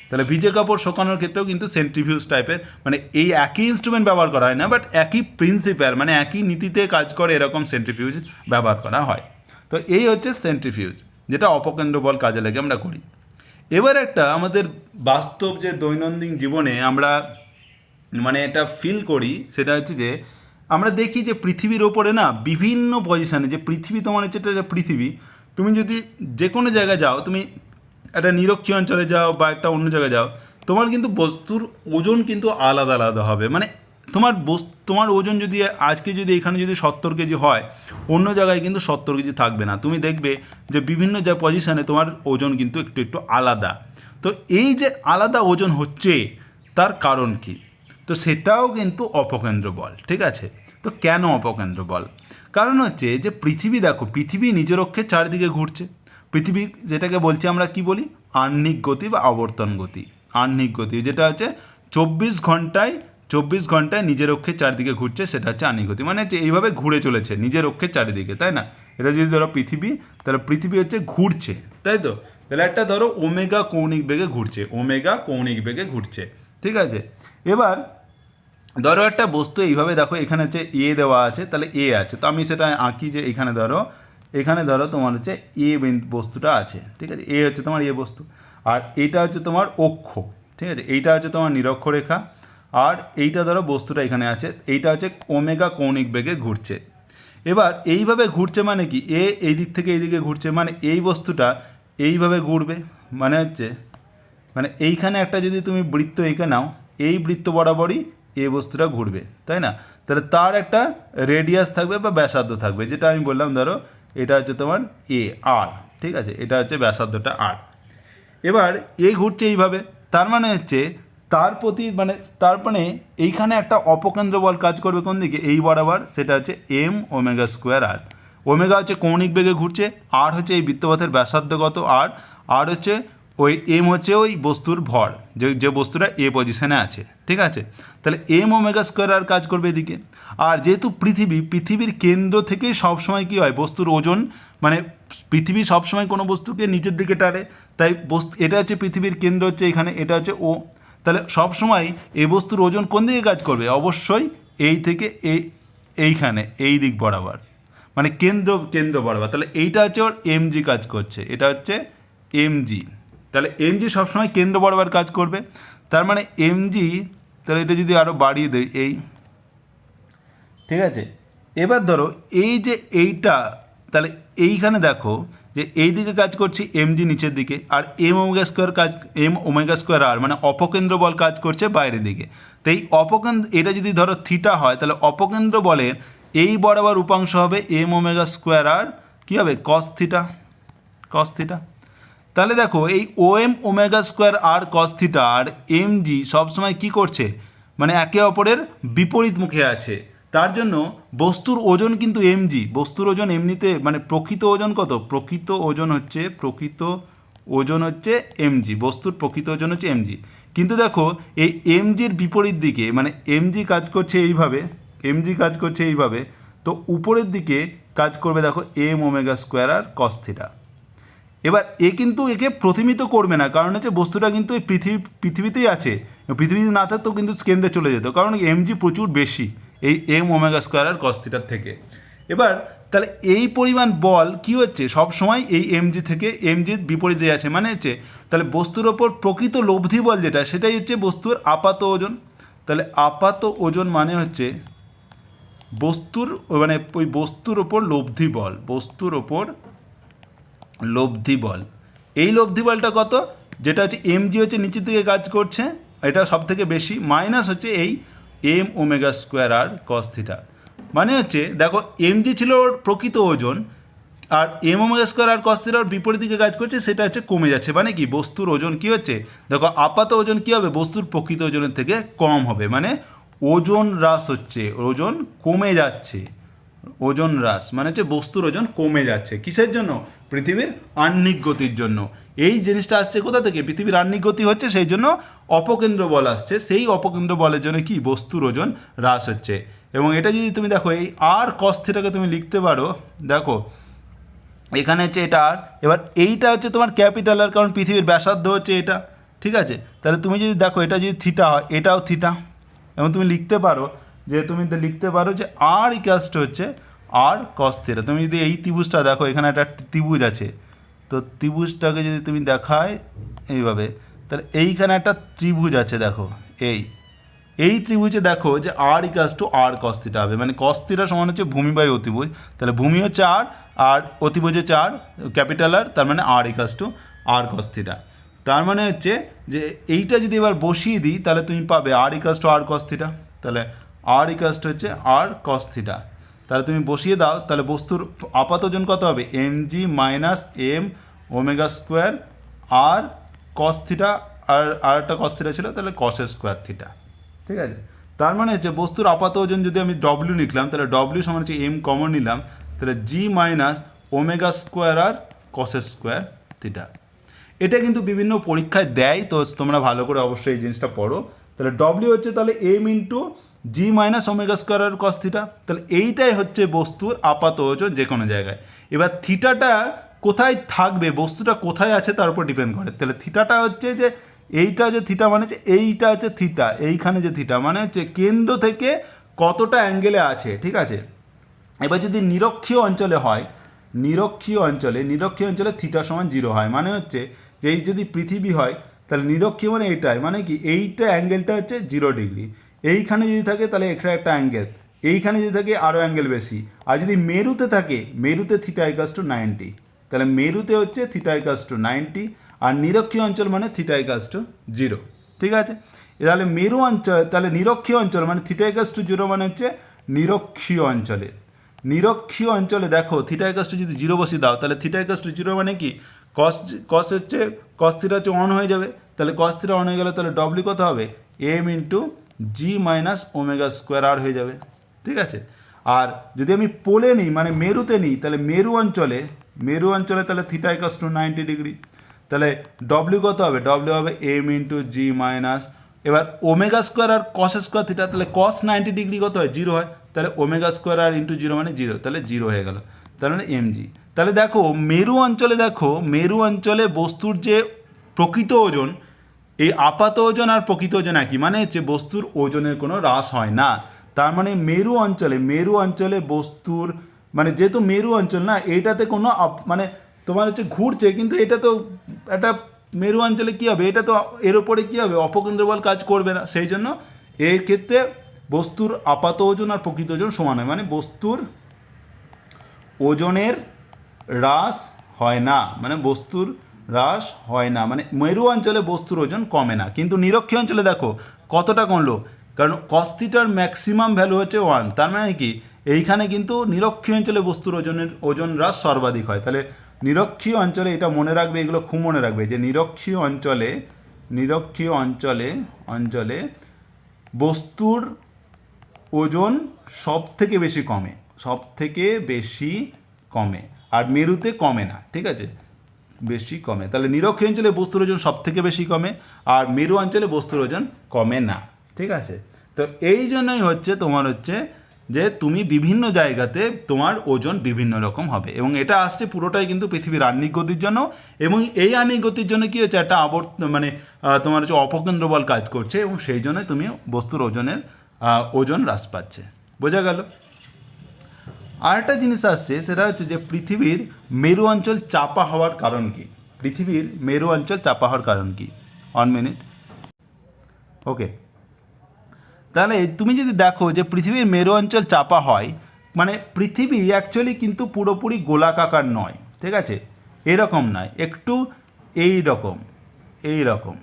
তাহলে ভিজে কাপড় শুকানোর ক্ষেত্রেও কিন্তু সেন্ট্রিফিউজ টাইপের, মানে এই একই ইনস্ট্রুমেন্ট ব্যবহার করা হয় না, বাট একই প্রিন্সিপাল, মানে একই নীতিতে কাজ করে, এরকম সেন্ট্রিফিউজ ব্যবহার করা হয়। তো এই হচ্ছে সেন্ট্রিফিউজ, যেটা অপকেন্দ্র বল কাজে লাগে আমরা করি। এবার একটা আমাদের বাস্তব যে দৈনন্দিন জীবনে আমরা মানে এটা ফিল করি, সেটা হচ্ছে যে আমরা দেখি যে পৃথিবীর ওপরে না বিভিন্ন পজিশানে, যে পৃথিবী তোমার হচ্ছে এটা, যে পৃথিবী, তুমি যদি যে কোনো জায়গায় যাও, তুমি একটা নিরক্ষীয় অঞ্চলে যাও বা একটা অন্য জায়গায় যাও, তোমার কিন্তু বস্তুর ওজন কিন্তু আলাদা আলাদা হবে। মানে তোমার ওজন যদি আজকে যদি এখানে যদি 70 কেজি হয়, অন্য জায়গায় কিন্তু 70 কেজি থাকবে না। তুমি দেখবে যে বিভিন্ন যা পজিশানে তোমার ওজন কিন্তু একটু একটু আলাদা। তো এই যে আলাদা ওজন হচ্ছে, তার কারণ কি? তো সেটাও কিন্তু অপকেন্দ্র বল, ঠিক আছে। তো কেন অপকেন্দ্র বল? কারণ হচ্ছে যে পৃথিবী, দেখো পৃথিবী নিজের অক্ষের চারিদিকে ঘুরছে। পৃথিবী যেটাকে বলছি আমরা কি বলি, আহ্নিক গতি বা আবর্তন গতি, আহ্নিক গতি, যেটা হচ্ছে চব্বিশ ঘন্টায় নিজের অক্ষের চারিদিকে ঘুরছে, সেটা হচ্ছে আহ্নিক গতি। মানে হচ্ছে এইভাবে ঘুরে চলেছে নিজের অক্ষের চারিদিকে, তাই না? এটা যদি ধরো পৃথিবী, তাহলে পৃথিবী হচ্ছে ঘুরছে, তাই তো? তাহলে একটা ধরো ওমেগা কৌণিক বেগে ঘুরছে, ঠিক আছে? এবার ধরো একটা বস্তু এইভাবে, দেখো এখানে হচ্ছে এ দেওয়া আছে, তাহলে এ আছে, তো আমি সেটা আঁকি যে এখানে ধরো তোমার হচ্ছে বস্তুটা আছে, ঠিক আছে? এ হচ্ছে তোমার বস্তু, আর এইটা হচ্ছে তোমার অক্ষ, ঠিক আছে? এইটা হচ্ছে তোমার নিরক্ষরেখা, আর এইটা ধরো বস্তুটা এখানে আছে, এইটা হচ্ছে ওমেগা কৌণিক বেগে ঘুরছে। এবার এইভাবে ঘুরছে মানে কি, এই দিক থেকে এই দিকে ঘুরছে, মানে এই বস্তুটা এইভাবে ঘুরবে, মানে এইখানে একটা যদি তুমি বৃত্ত এঁকে নাও, এই বৃত্ত বরাবরই এই বস্তুটা ঘুরবে, তাই না? তাহলে তার একটা রেডিয়াস থাকবে বা ব্যাসার্ধ থাকবে, যেটা আমি বললাম ধরো এটা হচ্ছে তোমার আর, ঠিক আছে? এটা হচ্ছে ব্যাসার্ধটা আর। এবার ঘুরছে এইভাবে, তার মানে হচ্ছে তার মানে এইখানে একটা অপকেন্দ্র বল কাজ করবে কোন দিকে, এই বরাবর, সেটা হচ্ছে এম ওমেগা স্কোয়ার আর। ওমেগা হচ্ছে কৌণিক বেগে ঘুরছে, আর হচ্ছে এই বৃত্তপথের ব্যাসার্ধগত আর হচ্ছে ওই এম হচ্ছে ওই বস্তুর ভর, যে বস্তুটা এ পজিশনে আছে, ঠিক আছে? তাহলে এম ওমেগা স্কোয়ার আর কাজ করবে এদিকে। আর যেহেতু পৃথিবীর কেন্দ্র থেকেই সবসময় কী হয়, বস্তুর ওজন, মানে পৃথিবী সবসময় কোনো বস্তুকে নিচের দিকে টানে, তাই এটা হচ্ছে পৃথিবীর কেন্দ্র হচ্ছে এখানে, এটা হচ্ছে ও। তাহলে সবসময় এই বস্তুর ওজন কোন দিকে কাজ করবে, অবশ্যই এই থেকে এইখানে এই দিক বরাবর, মানে কেন্দ্র বরাবর। তাহলে এইটা হচ্ছে ওর এমজি কাজ করছে, এটা হচ্ছে এমজি। তাহলে এমজি সবসময় কেন্দ্র বরাবর কাজ করবে, তার মানে এমজি, তাহলে এটা যদি আরও বাড়িয়ে দেয় ঠিক আছে? এবার ধরো এই যে এইটা, তাহলে এইখানে দেখো যে এই দিকে কাজ করছি এমজি নিচের দিকে, আর এম ওমেগা স্কোয়ার আর মানে অপকেন্দ্র বল কাজ করছে বাইরের দিকে। তো এই এটা যদি ধরো থিটা হয়, তাহলে অপকেন্দ্র বলের এই বরাবর উপাংশ হবে এম ওমেগা স্কোয়ার আর কী হবে, কস থিটা। তাহলে দেখো এই ওএম ওমেগা স্কোয়ার আর কস থিটা আর এমজি সবসময় কী করছে, মানে একে অপরের বিপরীত মুখে আছে। তার জন্য বস্তুর ওজন কিন্তু এমজি, বস্তুর ওজন এমনিতে মানে প্রকৃত ওজন কত, প্রকৃত ওজন হচ্ছে এমজি, বস্তুর প্রকৃত ওজন হচ্ছে এমজি। কিন্তু দেখো এই এমজির বিপরীত দিকে, মানে এমজি কাজ করছে এইভাবে, তো উপরের দিকে কাজ করবে দেখো এম ওমেগা স্কোয়ার আর কস থিটা। এবার কিন্তু একে প্রতিমিত করবে না, কারণ হচ্ছে বস্তুটা কিন্তু এই পৃথিবীতেই আছে, পৃথিবীতে না থাকতেও কিন্তু কেন্দ্রে চলে যেত, কারণ এমজি প্রচুর বেশি এই এম ওমেগা স্কোয়ার আর কস থিটার থেকে। এবার তাহলে এই পরিমাণ বল কি হচ্ছে, সব সময় এই এমজি থেকে এমজির বিপরীতে আছে, মানে হচ্ছে তাহলে বস্তুর ওপর প্রকৃত লব্ধি বল যেটা, সেটাই হচ্ছে বস্তুর আপাত ওজন। তাহলে আপাত ওজন মানে হচ্ছে ওই বস্তুর ওপর লব্ধি বল। এই লব্ধি বলটা কত, যেটা হচ্ছে এমজি হচ্ছে নিচের দিকে কাজ করছে, এটা সব থেকে বেশি, মাইনাস হচ্ছে এই এম ওমেগা স্কোয়ার আর কস থিটা। মানে হচ্ছে দেখো এমজি ছিল ওর প্রকৃত ওজন, আর এম ওমেগা স্কোয়ার আর কস থিটা ওর বিপরীত দিকে কাজ করছে, সেটা হচ্ছে কমে যাচ্ছে। মানে কি, বস্তুর ওজন কি হচ্ছে, দেখো আপাত ওজন কি হবে, বস্তুর প্রকৃত ওজনের থেকে কম হবে, মানে ওজন হ্রাস হচ্ছে, ওজন কমে যাচ্ছে। ওজন হ্রাস মানে হচ্ছে বস্তুর ওজন কমে যাচ্ছে, কিসের জন্য, পৃথিবীর আহ্নিক গতির জন্য। এই জিনিসটা আসছে কোথা থেকে, পৃথিবীর আহ্নিক গতি হচ্ছে, সেই জন্য অপকেন্দ্র বল আসছে, সেই অপকেন্দ্র বলের জন্য কি বস্তুর ওজন হ্রাস হচ্ছে। এবং এটা যদি তুমি দেখো এই আর কস থিটাকে তুমি লিখতে পারো, দেখো এখানে হচ্ছে এটা আর, এবার এইটা হচ্ছে তোমার ক্যাপিটাল আর, কারণ পৃথিবীর ব্যাসার্ধ হচ্ছে এটা, ঠিক আছে? তাহলে তুমি যদি দেখো এটা যদি থিটা হয়, এটাও থিটা, এবং তুমি লিখতে পারো যে আর ইকাস্ট হচ্ছে আর কস থিটা। তুমি যদি এই ত্রিভুজটা দেখো, এখানে একটা ত্রিভুজ আছে, তো ত্রিভুজটাকে যদি তুমি দেখায় এইভাবে, তাহলে এইখানে একটা ত্রিভুজ আছে, দেখো এই ত্রিভুজে দেখো যে আর ইকাস টু আর কস থিটা হবে, মানে কস থিটা সমান হচ্ছে ভূমি বাই অতিভুজ, তাহলে ভূমি হচ্ছে আর অতিভুজ হচ্ছে আর, ক্যাপিটাল আর, তার মানে আর ইকাস টু আর কস থিটা। তার মানে হচ্ছে যে এইটা যদি এবার বসিয়ে দিই, তাহলে তুমি পাবে আর ইকাস টু আর কস থিটা, তাহলে আর ইকাস টু হচ্ছে আর কস থিটা। তাহলে তুমি বসিয়ে দাও, তাহলে বস্তুর আপাত ওজন কত হবে, mg minus m omega square আর কস থিটা, আর একটা কস থিটা ছিল, তাহলে কসের স্কোয়ার থিটা, ঠিক আছে? তার মানে হচ্ছে বস্তুর আপাত ওজন যদি আমি ডব্লিউ লিখলাম, তাহলে ডব্লিউ সমান হচ্ছে এম কমন নিলাম, তাহলে জি মাইনাস ওমেগা স্কোয়ার আর কসের স্কোয়ার থিটা। এটা কিন্তু বিভিন্ন পরীক্ষায় দেয়, তো তোমরা ভালো করে অবশ্যই এই জিনিসটা পড়ো। তাহলে ডব্লিউ হচ্ছে তাহলে এম ইন্টু জি মাইনাস ওমেগা স্কোয়ার আর কস থিটা। তাহলে এইটাই হচ্ছে বস্তুর আপাত ওজন যে কোনো জায়গায়। এবার থিটাটা কোথায় থাকবে, বস্তুটা কোথায় আছে তার উপর ডিপেন্ড করে। তাহলে থিটাটা হচ্ছে যে এইটা যে থিটা মানে হচ্ছে এইটা হচ্ছে থিটা, এইখানে যে থিটা মানে হচ্ছে কেন্দ্র থেকে কতটা অ্যাঙ্গেলে আছে, ঠিক আছে। এবার যদি নিরক্ষীয় অঞ্চলে হয়, নিরক্ষীয় অঞ্চলে থিটা সমান 0 হয়, মানে হচ্ছে যে এই যদি পৃথিবী হয় তাহলে নিরক্ষীয় মানে এইটাই, মানে কি এইটা অ্যাঙ্গেলটা হচ্ছে 0 ডিগ্রি। এইখানে যদি থাকে তাহলে এখানে একটা অ্যাঙ্গেল, এইখানে যদি থাকে আরও অ্যাঙ্গেল বেশি। আর যদি মেরুতে থাকে, মেরুতে থিটা ইকাস টু 90, তাহলে মেরুতে হচ্ছে থিটা ইকাস টু 90, আর নিরক্ষীয় অঞ্চল মানে থিটা ইকাস টু 0, ঠিক আছে। তাহলে মেরু অঞ্চল, তাহলে নিরক্ষীয় অঞ্চল মানে থিটা ইকাস টু 0 মানে হচ্ছে নিরক্ষীয় অঞ্চলে। নিরক্ষীয় অঞ্চলে দেখো থিটা ইকাস টু যদি 0 বসিয়ে দাও তাহলে থিটা ইকাস টু 0 মানে কি কস হচ্ছে কস থিটা হচ্ছে 1 হয়ে যাবে। তাহলে কস থিটা 1 হয়ে গেলে তাহলে ডব্লিউ কত হবে, এম ইন্টু জি মাইনাস ওমেগা স্কোয়ার আর হয়ে যাবে, ঠিক আছে। আর যদি আমি পোলে নিই মানে মেরুতে নিই, তাহলে মেরু অঞ্চলে তাহলে থিটা ইকাস টু 90 ডিগ্রি। তাহলে ডব্লিউ কত হবে, ডব্লিউ হবে এম ইন্টু জি মাইনাস, এবার ওমেগা স্কোয়ার আর কস স্কোয়ার থিটা, তাহলে কস 90 ডিগ্রি কত হয়, 0 হয়। তাহলে ওমেগা স্কোয়ার আর ইন্টু 0 মানে 0, তাহলে 0 হয়ে গেল, তাহলে মানে এমজি। তাহলে দেখো মেরু অঞ্চলে বস্তুর যে প্রকৃত ওজন, এই আপাত ওজন আর প্রকৃত ওজন একই, মানে হচ্ছে বস্তুর ওজনের কোনো হ্রাস হয় না। তার মানে মেরু অঞ্চলে বস্তুর মানে যেহেতু মেরু অঞ্চল না, এইটাতে কোনো মানে তোমার হচ্ছে ঘুরছে, কিন্তু এটা তো একটা মেরু অঞ্চলে কী হবে, এটা তো এর ওপরে কী হবে, অপকেন্দ্র বল কাজ করবে না। সেই জন্য এর ক্ষেত্রে বস্তুর আপাত ওজন আর প্রকৃত ওজন সমান হয়, মানে বস্তুর ওজনের হ্রাস হয় না, মানে বস্তুর হ্রাস হয় না, মানে মেরু অঞ্চলে বস্তুর ওজন কমে না। কিন্তু নিরক্ষীয় অঞ্চলে দেখো কতটা কমলো, কারণ কস থিটার ম্যাক্সিমাম ভ্যালু হচ্ছে 1, তার মানে কি এইখানে কিন্তু নিরক্ষীয় অঞ্চলে বস্তুর ওজন হ্রাস সর্বাধিক হয়। তাহলে নিরক্ষীয় অঞ্চলে এটা মনে রাখবে, এগুলো খুব মনে রাখবে যে নিরক্ষীয় অঞ্চলে বস্তুর ওজন সব থেকে বেশি কমে, আর মেরুতে কমে না, ঠিক আছে, বেশি কমে। তাহলে নিরক্ষীয় অঞ্চলে বস্তুর ওজন সব থেকে বেশি কমে, আর মেরু অঞ্চলে বস্তুর ওজন কমে না, ঠিক আছে। তো এই জন্যই হচ্ছে তোমার হচ্ছে যে তুমি বিভিন্ন জায়গাতে তোমার ওজন বিভিন্ন রকম হবে, এবং এটা আসছে পুরোটাই কিন্তু পৃথিবীর আহ্নিক গতির জন্য, এবং এই আহ্নিক গতির জন্য কী হচ্ছে একটা মানে তোমার হচ্ছে অপকেন্দ্র বল কাজ করছে, এবং সেই জন্য তুমি বস্তুর ওজন হ্রাস পাচ্ছে। বোঝা গেল। আরেকটা জিনিস আসছে, সেটা হচ্ছে যে পৃথিবীর মেরু অঞ্চল চাপা হওয়ার কারণ কি, 1 মিনিট, ওকে। তাহলে তুমি যদি দেখো যে পৃথিবীর মেরু অঞ্চল চাপা হয়, মানে পৃথিবী অ্যাকচুয়ালি কিন্তু পুরোপুরি গোলাকার নয়, ঠিক আছে, এরকম নয়, একটু এইরকম,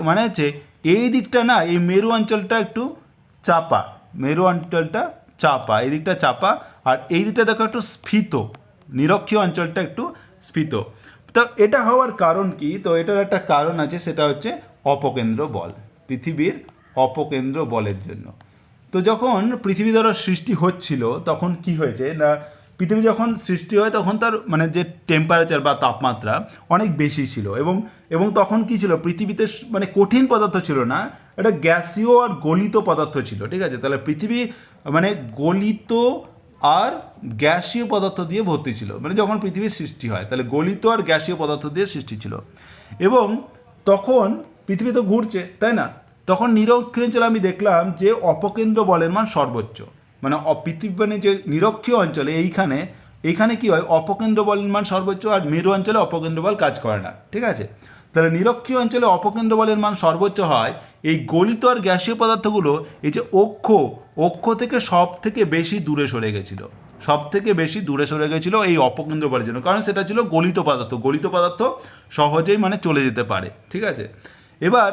মানে হচ্ছে এই দিকটা না, এই মেরু অঞ্চলটা একটু চাপা, এই দিকটা চাপা, আর এই দিকটা দেখো একটু স্ফীত, নিরক্ষীয় অঞ্চলটা একটু স্ফীত। তো এটা হওয়ার কারণ কি, তো এটার একটা কারণ আছে, সেটা হচ্ছে অপকেন্দ্র বল, পৃথিবীর অপকেন্দ্র বলের জন্য। তো যখন পৃথিবী ধরো সৃষ্টি হচ্ছিল তখন কি হয়েছে না, পৃথিবী যখন সৃষ্টি হয় তখন তার মানে যে টেম্পারেচার বা তাপমাত্রা অনেক বেশি ছিল, এবং তখন কি ছিল, পৃথিবীতে মানে কঠিন পদার্থ ছিল না, এটা গ্যাসীয় আর গলিত পদার্থ ছিল, ঠিক আছে। তাহলে পৃথিবী মানে গলিত আর গ্যাসীয় পদার্থ দিয়ে ভর্তি ছিল, মানে যখন পৃথিবীর সৃষ্টি হয় তাহলে গলিত আর গ্যাসীয় পদার্থ দিয়ে সৃষ্টি ছিল, এবং তখন পৃথিবী তো ঘুরছে, তাই না। তখন নিরক্ষীয় অঞ্চলে আমি দেখলাম যে অপকেন্দ্র বলের মান সর্বোচ্চ, মানে পৃথিবী মানে যে নিরক্ষীয় অঞ্চলে এইখানে কি হয়, অপকেন্দ্র বলের মান সর্বোচ্চ, আর মেরু অঞ্চলে অপকেন্দ্র বল কাজ করে না, ঠিক আছে। তাহলে নিরক্ষীয় অঞ্চলে অপকেন্দ্র বলের মান সর্বোচ্চ হয়, এই গলিত আর গ্যাসীয় পদার্থগুলো এই যে অক্ষ থেকে সব থেকে বেশি দূরে সরে গেছিলো এই অপকেন্দ্র বলের জন্য, কারণ সেটা ছিল গলিত পদার্থ সহজেই মানে চলে যেতে পারে, ঠিক আছে। এবার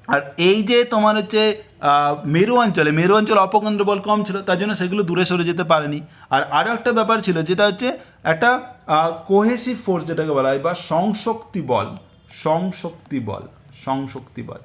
আর এই যে তোমার হচ্ছে মেরু অঞ্চলে অপকেন্দ্র বল কম ছিল, তার জন্য সেগুলো দূরে সরে যেতে পারেনি। আর আরও একটা ব্যাপার ছিল, যেটা হচ্ছে একটা কোহেসিভ ফোর্স যেটাকে বলা হয়, বা সংশক্তি বল,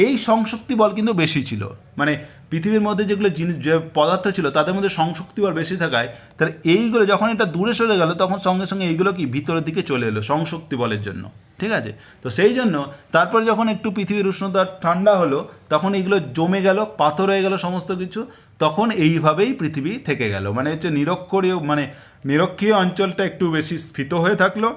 এই সংশক্তি বল কিন্তু বেশি ছিল, মানে পৃথিবীর মধ্যে যেগুলো জিনিস যে পদার্থ ছিল তাদের মধ্যে সংশক্তি বল বেশি থাকায় তাহলে এইগুলো যখন এটা দূরে সরে গেল তখন সঙ্গে সঙ্গে এইগুলো কি ভিতরের দিকে চলে এলো সংশক্তি বলের জন্য, ঠিক আছে। তো সেই জন্য তারপরে যখন একটু পৃথিবীর উষ্ণতা ঠান্ডা হলো তখন এইগুলো জমে গেল, পাথর হয়ে গেল সমস্ত কিছু, তখন এইভাবেই পৃথিবী থেকে গেল, মানে হচ্ছে নিরক্ষীয় অঞ্চলটা একটু বেশি স্ফীত হয়ে থাকলো,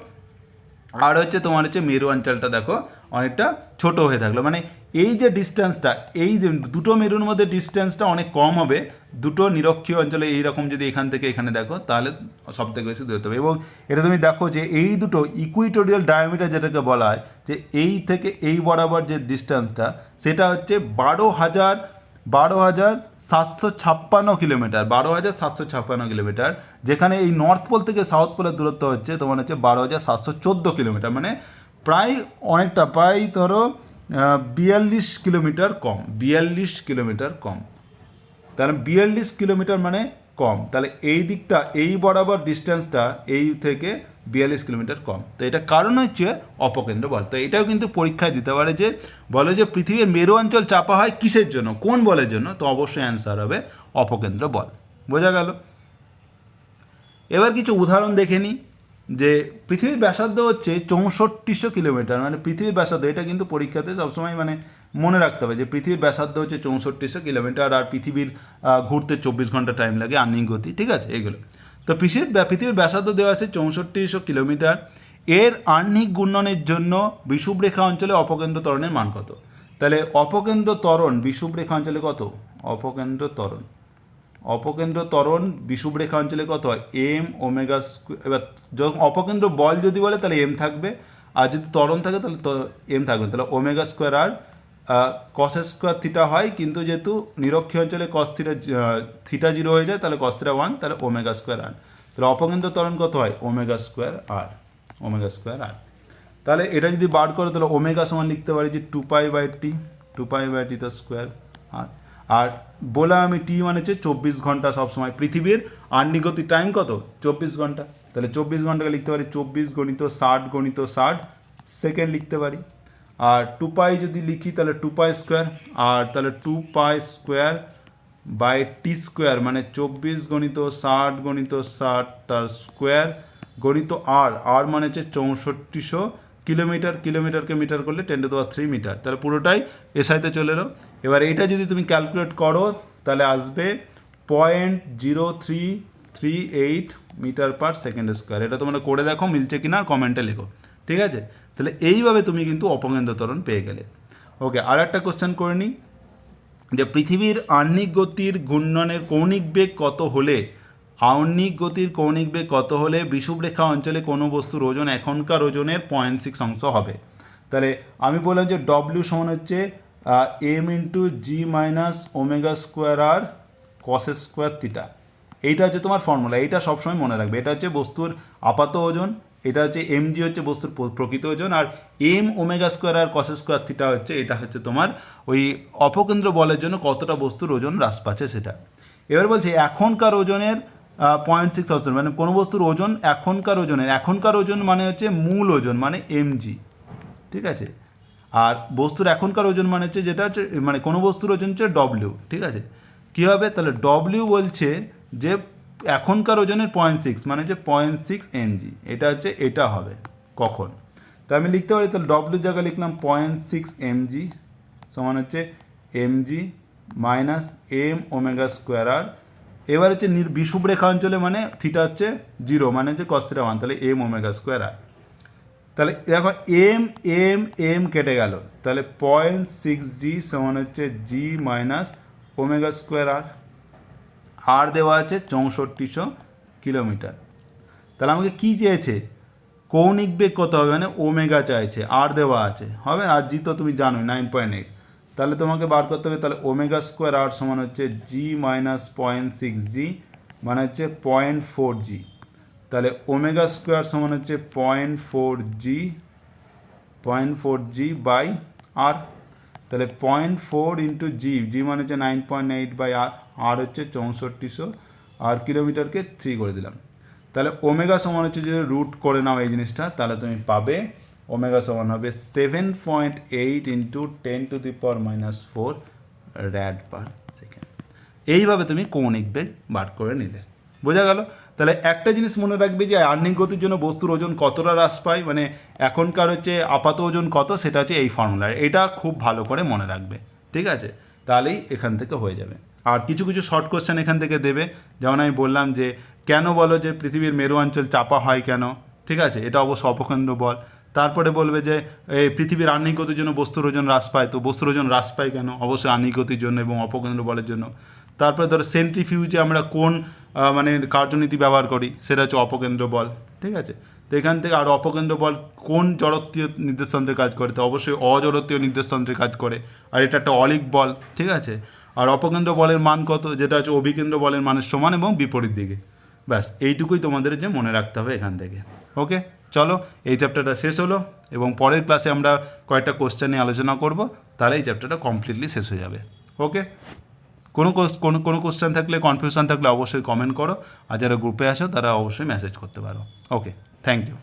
আর হচ্ছে তোমার হচ্ছে মেরু অঞ্চলটা দেখো অনেকটা ছোট হয়ে থাকলো। মানে এই যে ডিস্টেন্সটা, এই যে দুটো মেরুর মধ্যে ডিস্টেন্সটা অনেক কম হবে দুটো নিরক্ষীয় অঞ্চলে। এইরকম যদি এখান থেকে এখানে দেখো তাহলে সব থেকে বেশি দূরত্ব হবে। এবং এটা তুমি দেখো যে এই দুটো ইকুইটোরিয়াল ডায়ামিটার যেটাকে বলা হয়, যে এই থেকে এই বরাবর যে ডিস্টেন্সটা সেটা হচ্ছে 12,756 কিলোমিটার, 12,756 কিলোমিটার, যেখানে এই নর্থ পোল থেকে সাউথ পোলের দূরত্ব হচ্ছে তোমার হচ্ছে 12,714 কিলোমিটার, মানে প্রায় অনেকটা, প্রায় ধরো 42 কিলোমিটার কম, 42 কিলোমিটার কম। তাহলে 42 কিলোমিটার মানে কম, তাহলে এই দিকটা এই বরাবর ডিস্টেন্সটা এই থেকে 42 কিলোমিটার কম। তো এটা কারণ হচ্ছে অপকেন্দ্র বল। তো এটাও কিন্তু পরীক্ষায় দিতে পারে, যে বলে যে পৃথিবীর মেরু অঞ্চল চাপা হয় কিসের জন্য, কোন বলের জন্য, তো অবশ্যই অ্যান্সার হবে অপকেন্দ্র বল। বোঝা গেল? এবার কিছু উদাহরণ দেখে নিই। যে পৃথিবীর ব্যাসার্ধ হচ্ছে 6400 কিলোমিটার, মানে পৃথিবীর ব্যাসার্ধ, এটা কিন্তু পরীক্ষাতে সবসময় মানে মনে রাখতে হবে যে পৃথিবীর ব্যাসার্ধ হচ্ছে 6400 কিলোমিটার, আর পৃথিবীর ঘুরতে 24 ঘন্টা টাইম লাগে, আর্নিং গতি, ঠিক আছে এগুলো। তো পৃথিবীর ব্যাসার্ধ দেওয়া আছে 6400 কিলোমিটার, এর আহ্নিক ঘূর্ণনের জন্য বিষুবরেখা অঞ্চলে অপকেন্দ্র ত্বরণের মান কত? তাহলে অপকেন্দ্র ত্বরণ বিষুবরেখা অঞ্চলে কত? অপকেন্দ্র ত্বরণ বিষুবরেখা অঞ্চলে কত হয়? M omega square. এবার যখন অপকেন্দ্র বল যদি বলে তাহলে এম থাকবে, আর যদি ত্বরণ থাকে তাহলে এম থাকবে, তাহলে ওমেগা স্কোয়ার আর কস স্কোয়ার থিটা হয়, কিন্তু যেহেতু নিরক্ষীয় অঞ্চলে কস থিটা 0 হয়ে যায় তাহলে কস থিটা 1, তাহলে ওমেগা স্কোয়ার আর। তাহলে অপকেন্দ্র ত্বরণ কত হয়? ওমেগা স্কোয়ার আর। তাহলে এটা যদি বার করো তাহলে ওমেগা সমান লিখতে পারি যে 2π/t তো স্কোয়ার। আর বললাম আমি টি মানে হচ্ছে 24 ঘন্টা সবসময়, পৃথিবীর আহ্নিক গতির টাইম কত? 24 ঘন্টা। তাহলে 24 ঘন্টাকে লিখতে পারি 24 × 60 সেকেন্ড লিখতে পারি। আর 2π যদি লিখি তাহলে 2π স্কোয়ার, আর তাহলে 2π/t² মানে 24 × 60 তার স্কোয়ার গণিত আর মানে হচ্ছে 6400 কিলোমিটার, কিলোমিটারকে মিটার করলে 10⁻³ মিটার, তাহলে পুরোটাই এসআইতে চলে এলো। এবার এইটা যদি তুমি ক্যালকুলেট করো তাহলে আসবে 0.0338 মিটার/সেকেন্ড²। এটা তোমরা করে দেখো মিলছে কিনা কমেন্টে লেখো, ঠিক আছে। তাহলে এইভাবে তুমি কিন্তু অপকেন্দ্র ত্বরণ পেয়ে গেলে। ওকে, আর একটা কোশ্চেন করে নিই, যে পৃথিবীর আহ্নিক গতির ঘূর্ণনের কৌণিক বেগ কত হলে বিষুবরেখা অঞ্চলে কোনো বস্তুর ওজন এখনকার ওজনের 0.6 অংশ হবে? তাহলে আমি বললাম যে ডব্লিউ সমান হচ্ছে m × g - ওমেগা স্কোয়ার আর কস স্কোয়ার থিটা। এইটা হচ্ছে তোমার ফর্মুলা, এইটা সবসময় মনে রাখবে। এটা হচ্ছে বস্তুর আপাত ওজন, এটা হচ্ছে mg হচ্ছে বস্তুর প্রকৃত ওজন, আর m ওমেগা স্কোয়ার আর কস স্কোয়ার থিটা হচ্ছে এটা হচ্ছে তোমার ওই অপকেন্দ্র বলের জন্য কতটা বস্তুর ওজন হ্রাস পাচ্ছে সেটা। এবার বলছে এখনকার ওজনের 0.6 অংশ, মানে কোনো বস্তুর ওজন এখনকার ওজন মানে হচ্ছে মূল ওজন মানে mg, ঠিক আছে। আর বস্তুর এখনকার ওজন মানে হচ্ছে যেটা হচ্ছে মানে কোনো বস্তুর ওজন হচ্ছে ডব্লিউ, ঠিক আছে। কী হবে তাহলে? ডব্লিউ বলছে যে এখনকার ওজনের 0.6 মানে হচ্ছে 0.6 mg, এটা হবে কখন? তা আমি লিখতে পারি তাহলে ডব্লিউর জায়গায় লিখলাম 0.6 mg সমান হচ্ছে mg minus m omega square আর। এবার হচ্ছে বিষুবরেখা অঞ্চলে মানে থিটা হচ্ছে 0 মানে হচ্ছে কস থিটা 1, তাহলে m ওমেগা স্কোয়ার আর। তাহলে দেখো এম কেটে গেল, তাহলে 0.6g সমান হচ্ছে g মাইনাস ওমেগা স্কোয়ার আর দেওয়া আছে 6400 কিলোমিটার। তাহলে আমাকে কী চেয়েছে? কৌণিক বেগ কত হবে, মানে ওমেগা চাইছে, আর দেওয়া আছে, হবে আর জি তো তুমি জানোই 9.8, তাহলে তোমাকে বার করতে হবে। তাহলে ওমেগা স্কোয়ার আর সমান হচ্ছে g মাইনাস 0.6g মানে হচ্ছে 0.4g, তাহলে ওমেগা স্কোয়ার সমান হচ্ছে 0.4g বাই আর। তাহলে 0.4 × g মানে হচ্ছে 9.8/r, আর হচ্ছে 6400, আর কিলোমিটারকে 3 করে দিলাম। তাহলে ওমেগা সমান হচ্ছে যদি রুট করে নাও এই জিনিসটা, তাহলে তুমি পাবে ওমেগা সমান হবে 7.8 ইন্টু 10⁻⁻⁴ র্যাড পার সেকেন্ড। এইভাবে তুমি কৌণিক বেগ বার করে নিলে। বোঝা গেল? তাহলে একটা জিনিস মনে রাখবে যে আহ্নিক গতির জন্য বস্তুর ওজন কতটা হ্রাস পায়, মানে এখনকার হচ্ছে আপাত ওজন কত, সেটা হচ্ছে এই ফর্মুলা। এটা খুব ভালো করে মনে রাখবে, ঠিক আছে? তাহলেই এখান থেকে হয়ে যাবে। আর কিছু কিছু শর্ট কোশ্চেন এখান থেকে দেবে, যেমন আমি বললাম যে কেন বলো যে পৃথিবীর মেরু অঞ্চল চাপা হয় কেন, ঠিক আছে? এটা অবশ্য অপকেন্দ্র বল। তারপরে বলবে যে এই পৃথিবীর আহ্নিক গতির জন্য বস্তুর ওজন হ্রাস পায়, তো বস্তুর ওজন হ্রাস পায় কেন? অবশ্যই আহ্নিক গতির জন্য এবং অপকেন্দ্র বলের জন্য। তারপরে ধরো সেন্ট্রিফিউজে আমরা কোন মানে কার্যনীতি ব্যবহার করি, সেটা হচ্ছে অপকেন্দ্র বল, ঠিক আছে? তো এখান থেকে আর অপকেন্দ্র বল কোন জড়ত্বীয় নির্দেশতন্ত্রে কাজ করে, তো অবশ্যই অজড়ত্বীয় নির্দেশতন্ত্রে কাজ করে। আর এটা একটা অলিক বল, ঠিক আছে? আর অপকেন্দ্র বলের মান কত, যেটা হচ্ছে অভিকেন্দ্র বলের মানের সমান এবং বিপরীত দিকে। ব্যাস এইটুকুই তোমাদের যে মনে রাখতে হবে এখান থেকে। ওকে, চলো এই চ্যাপ্টারটা শেষ হলো এবং পরের ক্লাসে আমরা কয়েকটা কোশ্চেন নিয়ে আলোচনা করব, তাহলে এই চ্যাপ্টারটা কমপ্লিটলি শেষ হয়ে যাবে। ওকে, কোনো কোশ্চেন থাকলে, কনফিউশন থাকলে অবশ্যই কমেন্ট করো, আর যারা গ্রুপে আসো তারা অবশ্যই মেসেজ করতে পারো। ওকে, থ্যাংক ইউ।